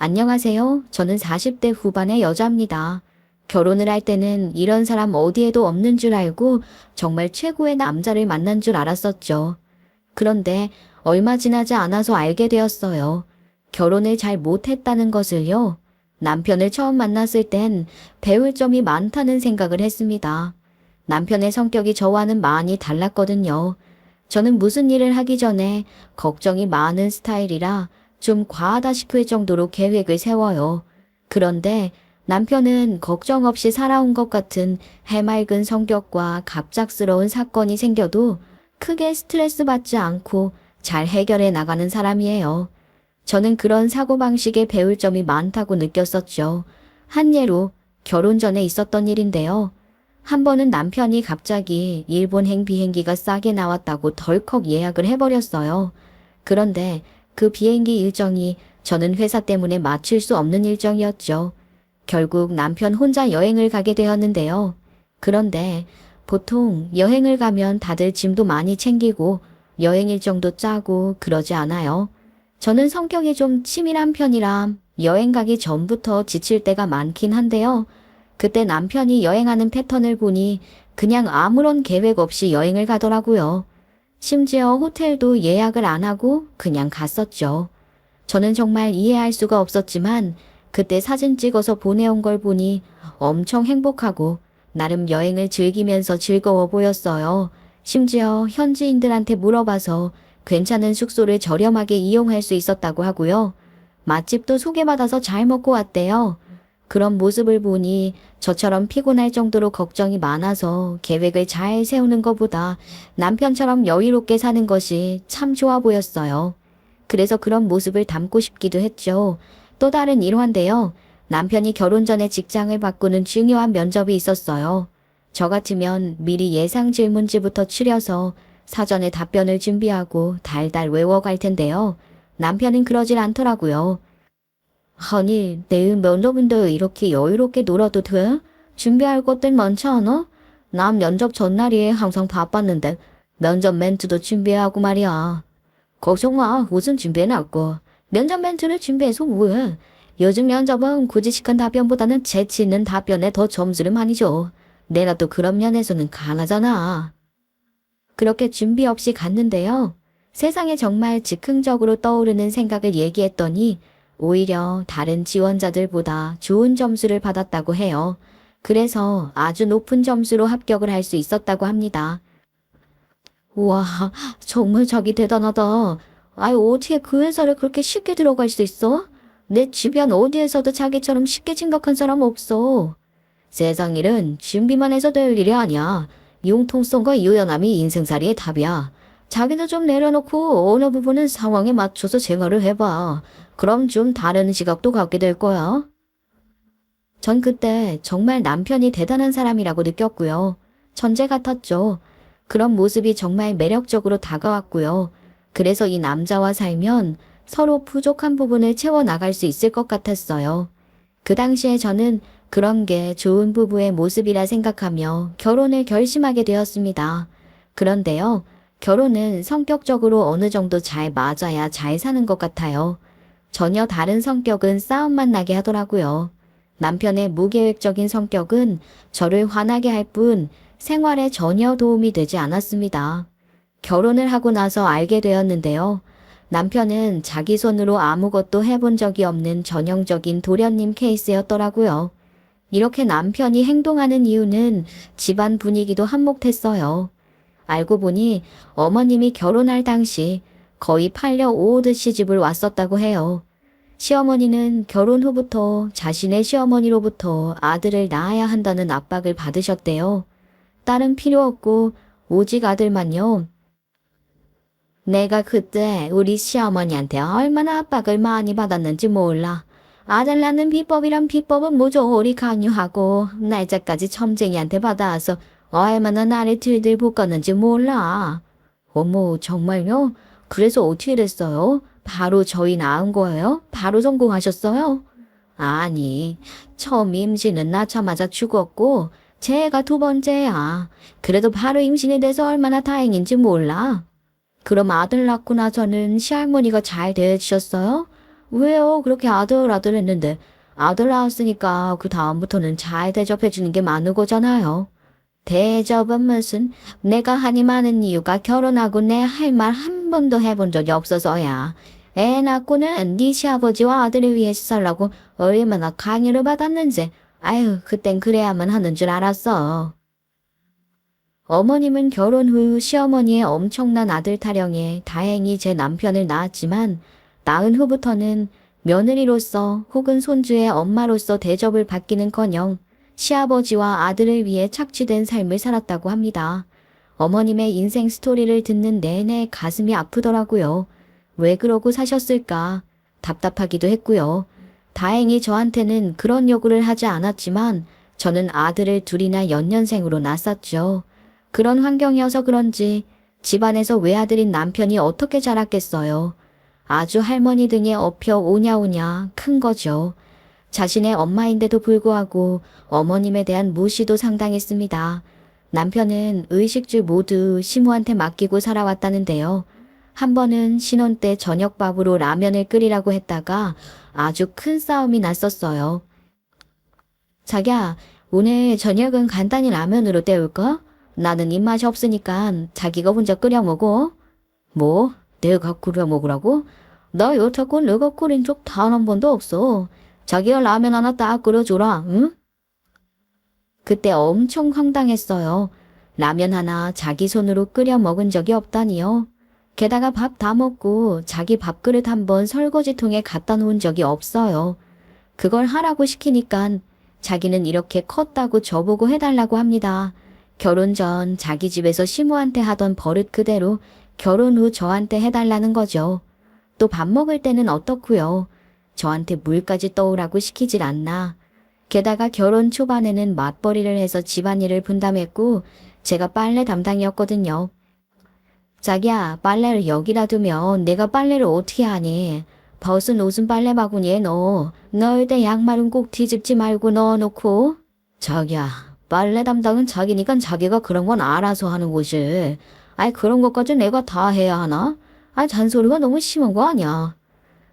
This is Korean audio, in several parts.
안녕하세요. 저는 40대 후반의 여자입니다. 결혼을 할 때는 이런 사람 어디에도 없는 줄 알고 정말 최고의 남자를 만난 줄 알았었죠. 그런데 얼마 지나지 않아서 알게 되었어요. 결혼을 잘 못했다는 것을요. 남편을 처음 만났을 땐 배울 점이 많다는 생각을 했습니다. 남편의 성격이 저와는 많이 달랐거든요. 저는 무슨 일을 하기 전에 걱정이 많은 스타일이라 좀 과하다 싶을 정도로 계획을 세워요. 그런데 남편은 걱정 없이 살아온 것 같은 해맑은 성격과 갑작스러운 사건이 생겨도 크게 스트레스 받지 않고 잘 해결해 나가는 사람이에요. 저는 그런 사고방식에 배울 점이 많다고 느꼈었죠. 한 예로 결혼 전에 있었던 일인데요. 한 번은 남편이 갑자기 일본행 비행기가 싸게 나왔다고 덜컥 예약을 해버렸어요. 그런데 그 비행기 일정이 저는 회사 때문에 맞출 수 없는 일정이었죠. 결국 남편 혼자 여행을 가게 되었는데요. 그런데 보통 여행을 가면 다들 짐도 많이 챙기고 여행 일정도 짜고 그러지 않아요. 저는 성격이 좀 치밀한 편이라 여행 가기 전부터 지칠 때가 많긴 한데요. 그때 남편이 여행하는 패턴을 보니 그냥 아무런 계획 없이 여행을 가더라고요. 심지어 호텔도 예약을 안 하고 그냥 갔었죠. 저는 정말 이해할 수가 없었지만 그때 사진 찍어서 보내온 걸 보니 엄청 행복하고 나름 여행을 즐기면서 즐거워 보였어요. 심지어 현지인들한테 물어봐서 괜찮은 숙소를 저렴하게 이용할 수 있었다고 하고요. 맛집도 소개받아서 잘 먹고 왔대요. 그런 모습을 보니 저처럼 피곤할 정도로 걱정이 많아서 계획을 잘 세우는 것보다 남편처럼 여유롭게 사는 것이 참 좋아 보였어요. 그래서 그런 모습을 담고 싶기도 했죠. 또 다른 일화인데요. 남편이 결혼 전에 직장을 바꾸는 중요한 면접이 있었어요. 저 같으면 미리 예상 질문지부터 추려서 사전에 답변을 준비하고 달달 외워갈 텐데요. 남편은 그러질 않더라고요. 아니, 내일 면접인데 이렇게 여유롭게 놀아도 돼? 준비할 것들 많지 않아? 난 면접 전날이 항상 바빴는데 면접 멘트도 준비하고 말이야. 걱정 마, 무슨 준비해놨고. 면접 멘트를 준비해서 뭐해? 요즘 면접은 굳이식한 답변보다는 재치 있는 답변에 더 점수를 많이 줘. 내가 또 그런 면에서는 강하잖아. 그렇게 준비 없이 갔는데요. 세상에 정말 즉흥적으로 떠오르는 생각을 얘기했더니 오히려 다른 지원자들보다 좋은 점수를 받았다고 해요. 그래서 아주 높은 점수로 합격을 할 수 있었다고 합니다. 우와, 정말 자기 대단하다. 아유, 어떻게 그 회사를 그렇게 쉽게 들어갈 수 있어? 내 주변 어디에서도 자기처럼 쉽게 생각한 사람 없어. 세상 일은 준비만 해서 될 일이 아니야. 융통성과 유연함이 인생살이의 답이야. 자기도 좀 내려놓고 어느 부분은 상황에 맞춰서 생활을 해봐. 그럼 좀 다른 시각도 갖게 될 거야. 전 그때 정말 남편이 대단한 사람이라고 느꼈고요. 천재 같았죠. 그런 모습이 정말 매력적으로 다가왔고요. 그래서 이 남자와 살면 서로 부족한 부분을 채워나갈 수 있을 것 같았어요. 그 당시에 저는 그런 게 좋은 부부의 모습이라 생각하며 결혼을 결심하게 되었습니다. 그런데요, 결혼은 성격적으로 어느 정도 잘 맞아야 잘 사는 것 같아요. 전혀 다른 성격은 싸움만 나게 하더라고요. 남편의 무계획적인 성격은 저를 화나게 할 뿐 생활에 전혀 도움이 되지 않았습니다. 결혼을 하고 나서 알게 되었는데요. 남편은 자기 손으로 아무것도 해본 적이 없는 전형적인 도련님 케이스였더라고요. 이렇게 남편이 행동하는 이유는 집안 분위기도 한몫했어요. 알고 보니 어머님이 결혼할 당시 거의 팔려 오오듯 시집을 왔었다고 해요. 시어머니는 결혼 후부터 자신의 시어머니로부터 아들을 낳아야 한다는 압박을 받으셨대요. 딸은 필요 없고 오직 아들만요. 내가 그때 우리 시어머니한테 얼마나 압박을 많이 받았는지 몰라. 아들 낳는 비법이란 비법은 모조리 강요하고 날짜까지 점쟁이한테 받아와서 얼마나 나를 들들 볶았는지 몰라. 어머, 정말요? 그래서 어떻게 됐어요? 바로 저희 낳은 거예요? 바로 성공하셨어요? 아니, 처음 임신은 낳자마자 죽었고 쟤가 두 번째야. 그래도 바로 임신이 돼서 얼마나 다행인지 몰라. 그럼 아들 낳고 나서는 시할머니가 잘 대해주셨어요? 왜요? 그렇게 아들 했는데 아들 낳았으니까 그 다음부터는 잘 대접해주는 게 많은 거잖아요. 대접은 무슨 내가 한이 많은 이유가 결혼하고 내 할 말 한 번도 해본 적이 없어서야. 애 낳고는 네 시아버지와 아들을 위해서 살라고 얼마나 강요를 받았는지 아유 그땐 그래야만 하는 줄 알았어. 어머님은 결혼 후 시어머니의 엄청난 아들 타령에 다행히 제 남편을 낳았지만 낳은 후부터는 며느리로서 혹은 손주의 엄마로서 대접을 받기는커녕 시아버지와 아들을 위해 착취된 삶을 살았다고 합니다. 어머님의 인생 스토리를 듣는 내내 가슴이 아프더라고요. 왜 그러고 사셨을까? 답답하기도 했고요. 다행히 저한테는 그런 요구를 하지 않았지만 저는 아들을 둘이나 연년생으로 낳았죠. 그런 환경이어서 그런지 집안에서 외아들인 남편이 어떻게 자랐겠어요. 아주 할머니 등에 업혀 오냐오냐 큰 거죠. 자신의 엄마인데도 불구하고 어머님에 대한 무시도 상당했습니다. 남편은 의식주 모두 시모한테 맡기고 살아왔다는데요. 한 번은 신혼 때 저녁밥으로 라면을 끓이라고 했다가 아주 큰 싸움이 났었어요. 자기야, 오늘 저녁은 간단히 라면으로 때울까? 나는 입맛이 없으니까 자기가 혼자 끓여 먹어. 뭐? 내가 끓여 먹으라고? 나 여태껏 내가 끓인 적 단 한 번도 없어. 자기가 라면 하나 딱 끓여줘라, 응? 그때 엄청 황당했어요. 라면 하나 자기 손으로 끓여 먹은 적이 없다니요. 게다가 밥 다 먹고 자기 밥그릇 한 번 설거지통에 갖다 놓은 적이 없어요. 그걸 하라고 시키니까 자기는 이렇게 컸다고 저보고 해달라고 합니다. 결혼 전 자기 집에서 시모한테 하던 버릇 그대로 결혼 후 저한테 해달라는 거죠. 또 밥 먹을 때는 어떻고요. 저한테 물까지 떠오라고 시키질 않나. 게다가 결혼 초반에는 맞벌이를 해서 집안일을 분담했고 제가 빨래 담당이었거든요. 자기야, 빨래를 여기다 두면 내가 빨래를 어떻게 하니? 벗은 옷은 빨래 바구니에 넣어. 넣을 때 양말은 꼭 뒤집지 말고 넣어놓고. 자기야, 빨래 담당은 자기니까 자기가 그런 건 알아서 하는 거지. 아이 그런 것까지 내가 다 해야 하나? 아 잔소리가 너무 심한 거 아니야.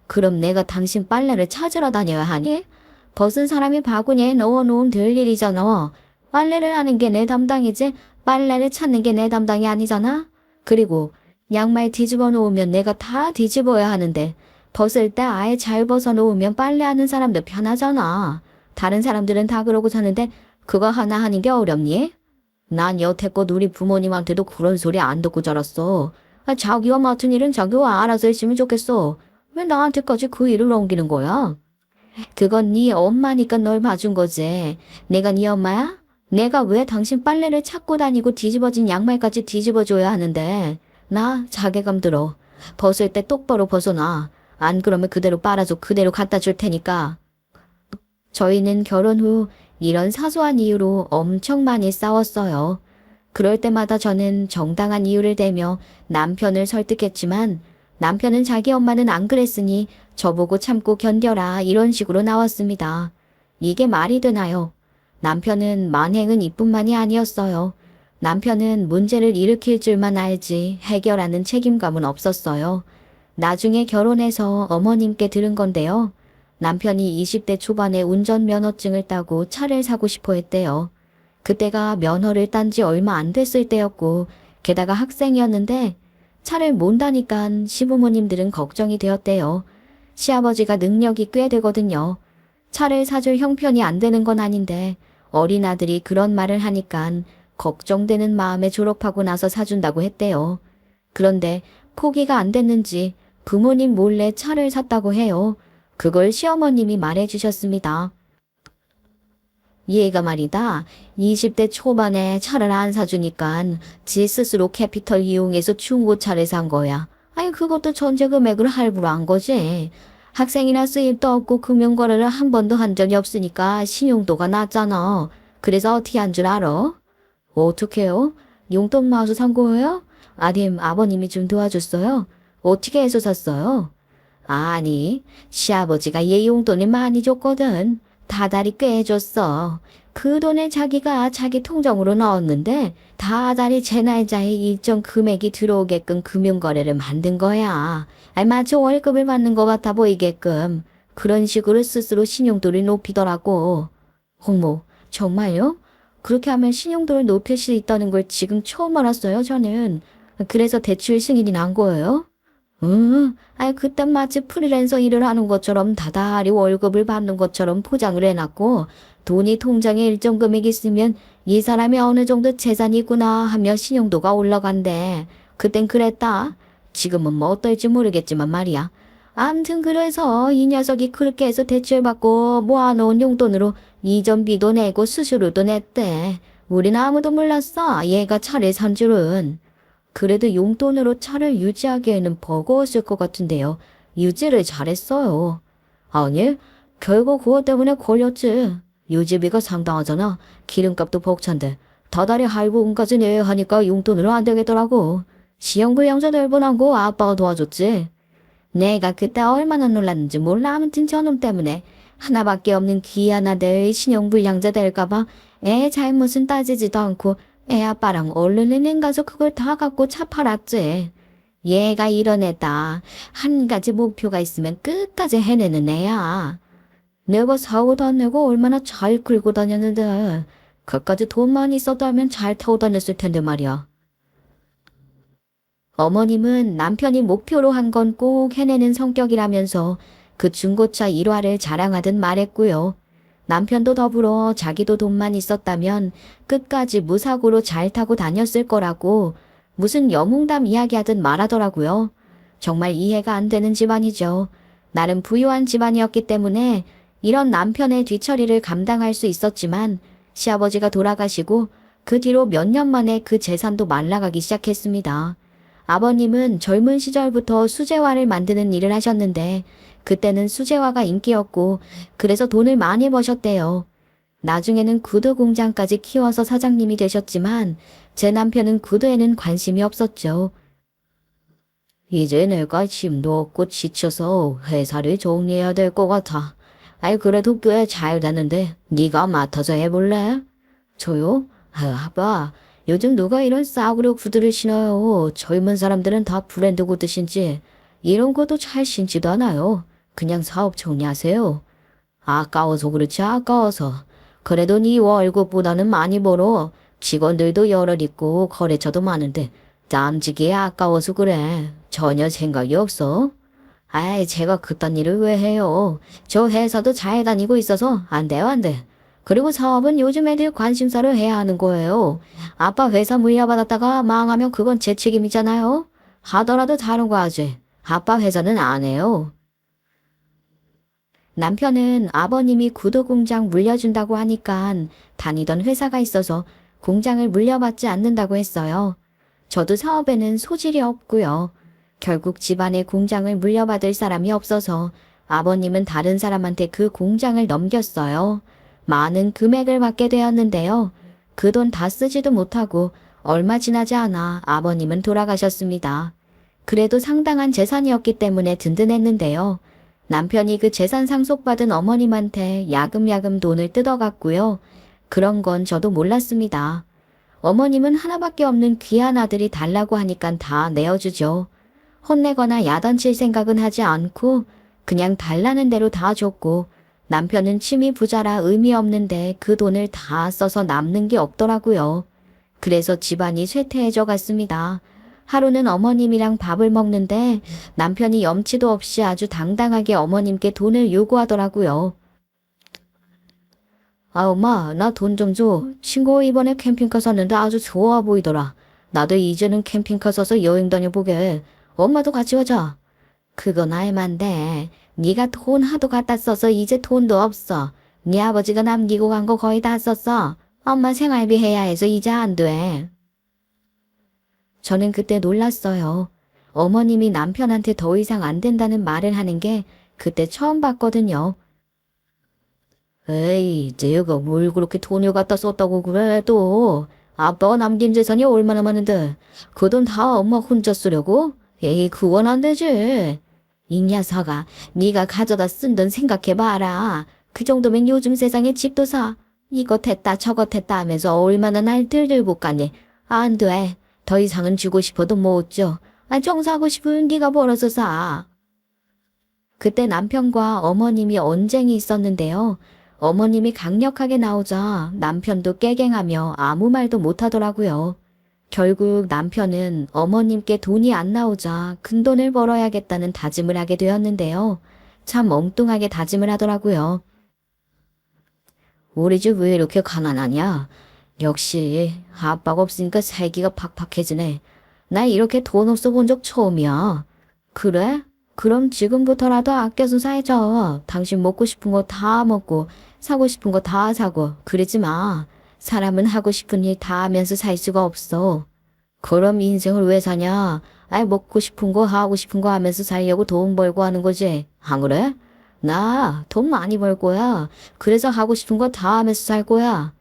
그럼 내가 당신 빨래를 찾으러 다녀야 하니? 벗은 사람이 바구니에 넣어놓으면 될 일이잖아. 빨래를 하는 게 내 담당이지 빨래를 찾는 게 내 담당이 아니잖아. 그리고 양말 뒤집어 놓으면 내가 다 뒤집어야 하는데 벗을 때 아예 잘 벗어 놓으면 빨래하는 사람도 편하잖아. 다른 사람들은 다 그러고 사는데 그거 하나 하는 게 어렵니? 난 여태껏 우리 부모님한테도 그런 소리 안 듣고 자랐어. 아, 자기가 맡은 일은 자기가 알아서 했으면 좋겠어. 왜 나한테까지 그 일을 넘기는 거야? 그건 네 엄마니까 널 봐준 거지. 내가 네 엄마야? 내가 왜 당신 빨래를 찾고 다니고 뒤집어진 양말까지 뒤집어줘야 하는데. 나 자괴감 들어. 벗을 때 똑바로 벗어놔. 안 그러면 그대로 빨아서 그대로 갖다 줄 테니까. 저희는 결혼 후 이런 사소한 이유로 엄청 많이 싸웠어요. 그럴 때마다 저는 정당한 이유를 대며 남편을 설득했지만 남편은 자기 엄마는 안 그랬으니 저보고 참고 견뎌라 이런 식으로 나왔습니다. 이게 말이 되나요? 남편은 만행은 이뿐만이 아니었어요. 남편은 문제를 일으킬 줄만 알지 해결하는 책임감은 없었어요. 나중에 결혼해서 어머님께 들은 건데요. 남편이 20대 초반에 운전면허증을 따고 차를 사고 싶어 했대요. 그때가 면허를 딴 지 얼마 안 됐을 때였고 게다가 학생이었는데 차를 몬다니까 시부모님들은 걱정이 되었대요. 시아버지가 능력이 꽤 되거든요. 차를 사줄 형편이 안 되는 건 아닌데 어린 아들이 그런 말을 하니까 걱정되는 마음에 졸업하고 나서 사준다고 했대요. 그런데 포기가 안 됐는지 부모님 몰래 차를 샀다고 해요. 그걸 시어머님이 말해주셨습니다. 얘가 말이다. 20대 초반에 차를 안 사주니까 지 스스로 캐피털 이용해서 중고차를 산 거야. 아니 그것도 전제 금액을 할부로 한 거지. 학생이나 수입도 없고 금융거래를 한 번도 한 적이 없으니까 신용도가 낮잖아. 그래서 어떻게 한 줄 알아? 어떻게요? 용돈 마서 산 거예요? 아님 아버님이 좀 도와줬어요? 어떻게 해서 샀어요? 아니 시아버지가 얘 용돈을 많이 줬거든. 다달이 꽤 줬어. 그 돈을 자기가 자기 통장으로 넣었는데 다달이 제 날짜에 일정 금액이 들어오게끔 금융거래를 만든 거야. 마치 월급을 받는 것 같아 보이게끔. 그런 식으로 스스로 신용도를 높이더라고. 어머, 정말요? 그렇게 하면 신용도를 높일 수 있다는 걸 지금 처음 알았어요, 저는. 그래서 대출 승인이 난 거예요? 그땐 마치 프리랜서 일을 하는 것처럼 다달이 월급을 받는 것처럼 포장을 해놨고, 돈이 통장에 일정 금액 있으면 이 사람이 어느 정도 재산이 있구나 하며 신용도가 올라간대. 그땐 그랬다. 지금은 뭐 어떨지 모르겠지만 말이야. 암튼 그래서 이 녀석이 그렇게 해서 대출받고 모아놓은 용돈으로 이전비도 내고 수수료도 냈대. 우린 아무도 몰랐어. 얘가 차를 산 줄은. 그래도 용돈으로 차를 유지하기에는 버거웠을 것 같은데요. 유지를 잘했어요. 아니, 결국 그것 때문에 걸렸지. 유지비가 상당하잖아. 기름값도 벅찬데. 다달이 할부금까지 내야 하니까 용돈으로 안 되겠더라고. 시형불량자 널뻔하고 아빠가 도와줬지. 내가 그때 얼마나 놀랐는지 몰라. 아무튼 저놈 때문에 하나밖에 없는 귀한 아들 신용불량자 될까봐 애 잘못은 따지지도 않고 애 아빠랑 얼른 은행 가서 그걸 다 갖고 차 팔았지. 얘가 이런 애다. 한 가지 목표가 있으면 끝까지 해내는 애야. 내가 사고도 안 내고 얼마나 잘 끌고 다녔는데 그까지 돈만 있었다면 잘 타고 다녔을 텐데 말이야. 어머님은 남편이 목표로 한 건 꼭 해내는 성격이라면서 그 중고차 일화를 자랑하듯 말했고요. 남편도 더불어 자기도 돈만 있었다면 끝까지 무사고로 잘 타고 다녔을 거라고 무슨 영웅담 이야기하듯 말하더라고요. 정말 이해가 안 되는 집안이죠. 나름 부유한 집안이었기 때문에 이런 남편의 뒤처리를 감당할 수 있었지만 시아버지가 돌아가시고 그 뒤로 몇 년 만에 그 재산도 말라가기 시작했습니다. 아버님은 젊은 시절부터 수제화를 만드는 일을 하셨는데 그때는 수제화가 인기였고 그래서 돈을 많이 버셨대요. 나중에는 구두 공장까지 키워서 사장님이 되셨지만 제 남편은 구두에는 관심이 없었죠. 이제 내가 힘도 없고 지쳐서 회사를 정리해야 될 것 같아. 그래도 꽤 잘 되는데 네가 맡아서 해볼래? 저요? 아빠, 요즘 누가 이런 싸구려 구두를 신어요. 젊은 사람들은 다 브랜드 구두 신지 이런 것도 잘 신지도 않아요. 그냥 사업 정리하세요. 아까워서 그렇지 아까워서. 그래도 네 월급보다는 많이 벌어. 직원들도 여럿 있고 거래처도 많은데 땀지기에 아까워서 그래. 전혀 생각이 없어. 제가 그딴 일을 왜 해요. 저 회사도 잘 다니고 있어서 안 돼요 안 돼. 그리고 사업은 요즘 애들 관심사를 해야 하는 거예요. 아빠 회사 물려받았다가 망하면 그건 제 책임이잖아요. 하더라도 다른 거 하지. 아빠 회사는 안 해요. 남편은 아버님이 구두 공장 물려준다고 하니까 다니던 회사가 있어서 공장을 물려받지 않는다고 했어요. 저도 사업에는 소질이 없고요. 결국 집안에 공장을 물려받을 사람이 없어서 아버님은 다른 사람한테 그 공장을 넘겼어요. 많은 금액을 받게 되었는데요. 그 돈 다 쓰지도 못하고 얼마 지나지 않아 아버님은 돌아가셨습니다. 그래도 상당한 재산이었기 때문에 든든했는데요. 남편이 그 재산 상속받은 어머님한테 야금야금 돈을 뜯어갔고요. 그런 건 저도 몰랐습니다. 어머님은 하나밖에 없는 귀한 아들이 달라고 하니까 다 내어주죠. 혼내거나 야단칠 생각은 하지 않고 그냥 달라는 대로 다 줬고 남편은 취미 부자라 의미 없는데 그 돈을 다 써서 남는 게 없더라고요. 그래서 집안이 쇠퇴해져 갔습니다. 하루는 어머님이랑 밥을 먹는데 남편이 염치도 없이 아주 당당하게 어머님께 돈을 요구하더라고요. 엄마, 나 돈 좀 줘. 친구 이번에 캠핑카 샀는데 아주 좋아 보이더라. 나도 이제는 캠핑카 사서 여행 다녀보게. 엄마도 같이 가자. 그건 알만데 네가 돈 하도 갖다 써서 이제 돈도 없어. 네 아버지가 남기고 간 거 거의 다 썼어. 엄마 생활비 해야 해서 이제 안 돼. 저는 그때 놀랐어요. 어머님이 남편한테 더 이상 안 된다는 말을 하는 게 그때 처음 봤거든요. 에이, 내가 뭘 그렇게 돈을 갖다 썼다고 그래 또. 아빠가 남긴 재산이 얼마나 많은데 그 돈 다 엄마 혼자 쓰려고? 에이, 그건 안 되지. 이 녀석아, 네가 가져다 쓴 돈 생각해봐라. 그 정도면 요즘 세상에 집도 사. 이것 했다 저것 했다 하면서 얼마나 날 들들고 가니. 안 돼. 더 이상은 주고 싶어도 못 줘. 정사하고 싶은 네가 벌어서 사. 그때 남편과 어머님이 언쟁이 있었는데요. 어머님이 강력하게 나오자 남편도 깨갱하며 아무 말도 못하더라고요. 결국 남편은 어머님께 돈이 안 나오자 큰돈을 벌어야겠다는 다짐을 하게 되었는데요. 참 엉뚱하게 다짐을 하더라고요. 우리 집 왜 이렇게 가난하냐? 역시 아빠가 없으니까 살기가 팍팍해지네. 나 이렇게 돈 없어 본 적 처음이야. 그래? 그럼 지금부터라도 아껴서 살자. 당신 먹고 싶은 거 다 먹고 사고 싶은 거 다 사고 그러지 마. 사람은 하고 싶은 일 다 하면서 살 수가 없어. 그럼 인생을 왜 사냐? 먹고 싶은 거 하고 싶은 거 하면서 살려고 돈 벌고 하는 거지. 안 그래? 나 돈 많이 벌 거야. 그래서 하고 싶은 거 다 하면서 살 거야.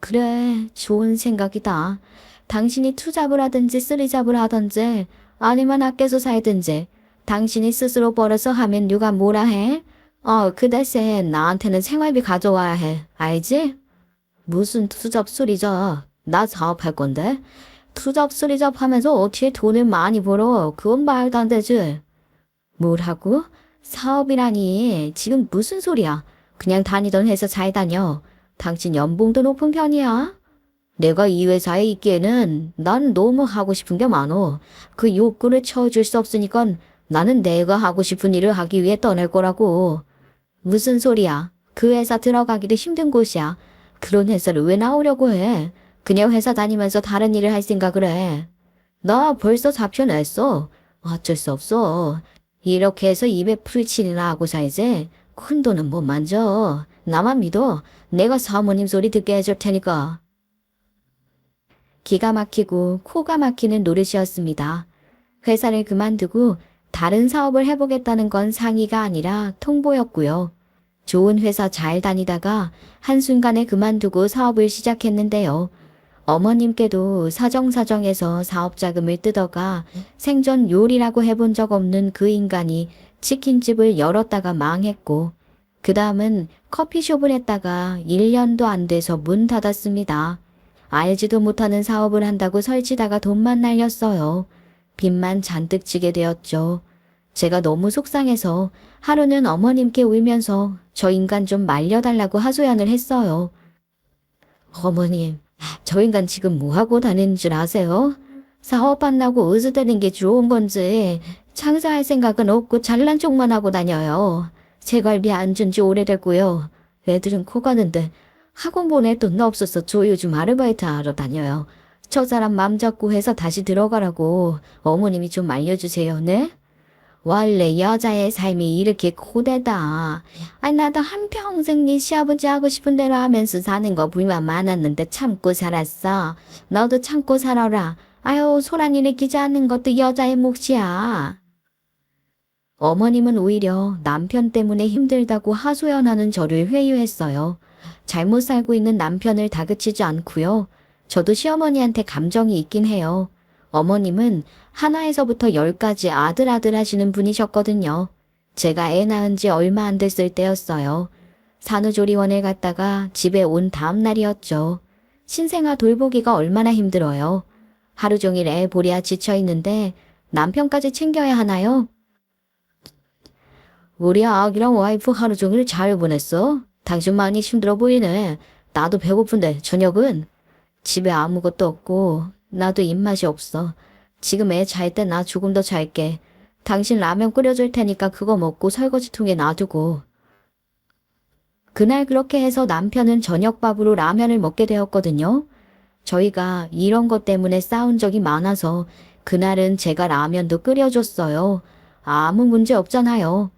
그래, 좋은 생각이다. 당신이 투잡을 하든지 쓰리잡을 하든지 아니면 아껴서 살든지 당신이 스스로 벌어서 하면 누가 뭐라 해? 그 대신 나한테는 생활비 가져와야 해. 알지? 무슨 투잡 쓰리잡. 나 사업할 건데. 투잡 쓰리잡 하면서 어떻게 돈을 많이 벌어. 그건 말도 안 되지. 뭐라고? 사업이라니. 지금 무슨 소리야. 그냥 다니던 회사 잘 다녀. 당신 연봉도 높은 편이야. 내가 이 회사에 있기에는 난 너무 하고 싶은 게 많어. 그 욕구를 채워줄 수 없으니까 나는 내가 하고 싶은 일을 하기 위해 떠날 거라고. 무슨 소리야. 그 회사 들어가기도 힘든 곳이야. 그런 회사를 왜 나오려고 해. 그냥 회사 다니면서 다른 일을 할 생각을 해. 나 벌써 잡혀냈어. 어쩔 수 없어. 이렇게 해서 입에 풀칠이나 하고 살지. 큰 돈은 못 만져. 나만 믿어. 내가 사모님 소리 듣게 해줄 테니까. 기가 막히고 코가 막히는 노릇이었습니다. 회사를 그만두고 다른 사업을 해보겠다는 건 상의가 아니라 통보였고요. 좋은 회사 잘 다니다가 한순간에 그만두고 사업을 시작했는데요. 어머님께도 사정사정해서 사업 자금을 뜯어가 생전 요리라고 해본 적 없는 그 인간이 치킨집을 열었다가 망했고 그 다음은 커피숍을 했다가 1년도 안 돼서 문 닫았습니다. 알지도 못하는 사업을 한다고 설치다가 돈만 날렸어요. 빚만 잔뜩 지게 되었죠. 제가 너무 속상해서 하루는 어머님께 울면서 저 인간 좀 말려달라고 하소연을 했어요. 어머님, 저 인간 지금 뭐하고 다니는 줄 아세요? 사업 안 나고 으스대는 게 좋은 건지 장사할 생각은 없고 잘난 척만 하고 다녀요. 생활비 안 준 지 오래됐고요. 애들은 코 가는데 학원 보낼 돈 없어서 저 요즘 아르바이트 하러 다녀요. 저 사람 맘 잡고 해서 다시 들어가라고 어머님이 좀 알려주세요. 네? 원래 여자의 삶이 이렇게 고되다. 나도 한평생 네 시아버지 하고 싶은 대로 하면서 사는 거 불만 많았는데 참고 살았어. 너도 참고 살아라. 소란 일으키지 않는 것도 여자의 몫이야. 어머님은 오히려 남편 때문에 힘들다고 하소연하는 저를 회유했어요. 잘못 살고 있는 남편을 다그치지 않고요. 저도 시어머니한테 감정이 있긴 해요. 어머님은 하나에서부터 10까지 아들 하시는 분이셨거든요. 제가 애 낳은 지 얼마 안 됐을 때였어요. 산후조리원을 갔다가 집에 온 다음 날이었죠. 신생아 돌보기가 얼마나 힘들어요. 하루 종일 애 보랴 지쳐 있는데 남편까지 챙겨야 하나요? 우리 아기랑 와이프 하루 종일 잘 보냈어? 당신 많이 힘들어 보이네. 나도 배고픈데 저녁은? 집에 아무것도 없고 나도 입맛이 없어. 지금 애 잘 때 나 조금 더 잘게. 당신 라면 끓여줄 테니까 그거 먹고 설거지통에 놔두고. 그날 그렇게 해서 남편은 저녁밥으로 라면을 먹게 되었거든요. 저희가 이런 것 때문에 싸운 적이 많아서 그날은 제가 라면도 끓여줬어요. 아무 문제 없잖아요.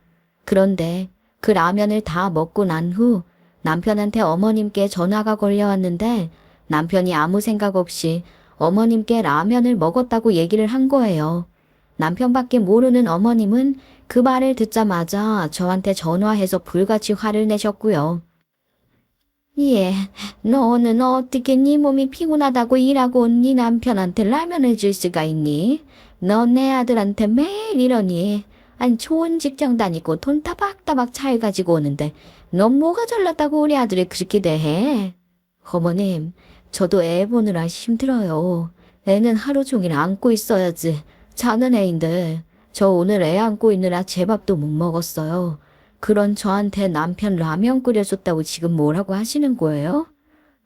그런데 그 라면을 다 먹고 난 후 남편한테 어머님께 전화가 걸려왔는데 남편이 아무 생각 없이 어머님께 라면을 먹었다고 얘기를 한 거예요. 남편밖에 모르는 어머님은 그 말을 듣자마자 저한테 전화해서 불같이 화를 내셨고요. 예, 너는 어떻게 네 몸이 피곤하다고 일하고 온 네 남편한테 라면을 줄 수가 있니? 너 내 아들한테 매일 이러니? 아니 좋은 직장 다니고 돈 따박따박 잘 가지고 오는데 넌 뭐가 잘났다고 우리 아들을 그렇게 대해? 어머님, 저도 애 보느라 힘들어요. 애는 하루 종일 안고 있어야지. 자는 애인데 저 오늘 애 안고 있느라 제 밥도 못 먹었어요. 그런 저한테 남편 라면 끓여줬다고 지금 뭐라고 하시는 거예요?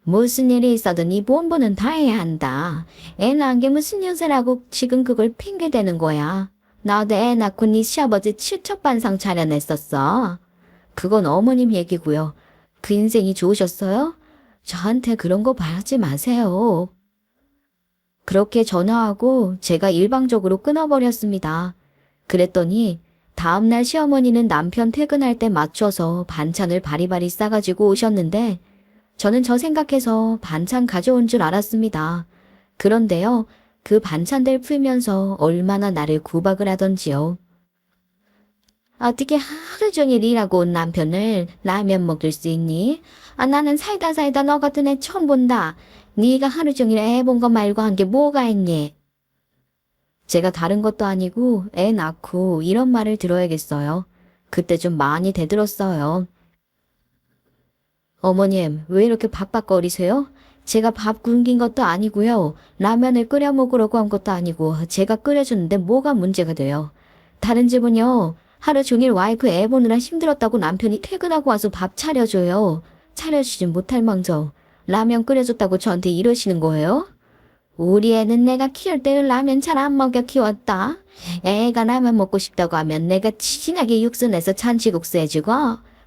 무슨 일이 있어도 이 본분은 다 해야 한다. 애 낳은 게 무슨 연세라고 지금 그걸 핑계대는 거야. 나도 애 낳고 네 시아버지 칠첩반상 차려냈었어. 그건 어머님 얘기고요. 그 인생이 좋으셨어요? 저한테 그런 거 바라지 마세요. 그렇게 전화하고 제가 일방적으로 끊어버렸습니다. 그랬더니 다음날 시어머니는 남편 퇴근할 때 맞춰서 반찬을 바리바리 싸가지고 오셨는데 저는 저 생각해서 반찬 가져온 줄 알았습니다. 그런데요, 그 반찬들 풀면서 얼마나 나를 구박을 하던지요. 어떻게 하루 종일 일하고 온 남편을 라면 먹일 수 있니? 아, 나는 살다 살다 너 같은 애 처음 본다. 네가 하루 종일 애 본 거 말고 한 게 뭐가 있니? 제가 다른 것도 아니고 애 낳고 이런 말을 들어야겠어요. 그때 좀 많이 대들었어요. 어머님, 왜 이렇게 박박거리세요? 제가 밥 굶긴 것도 아니고요. 라면을 끓여 먹으려고 한 것도 아니고 제가 끓여주는데 뭐가 문제가 돼요. 다른 집은요. 하루 종일 와이프 애 보느라 힘들었다고 남편이 퇴근하고 와서 밥 차려줘요. 차려주지 못할 망정 라면 끓여줬다고 저한테 이러시는 거예요? 우리 애는 내가 키울 때 라면 잘 안 먹여 키웠다. 애가 라면 먹고 싶다고 하면 내가 치진하게 육수 내서 잔치국수 해주고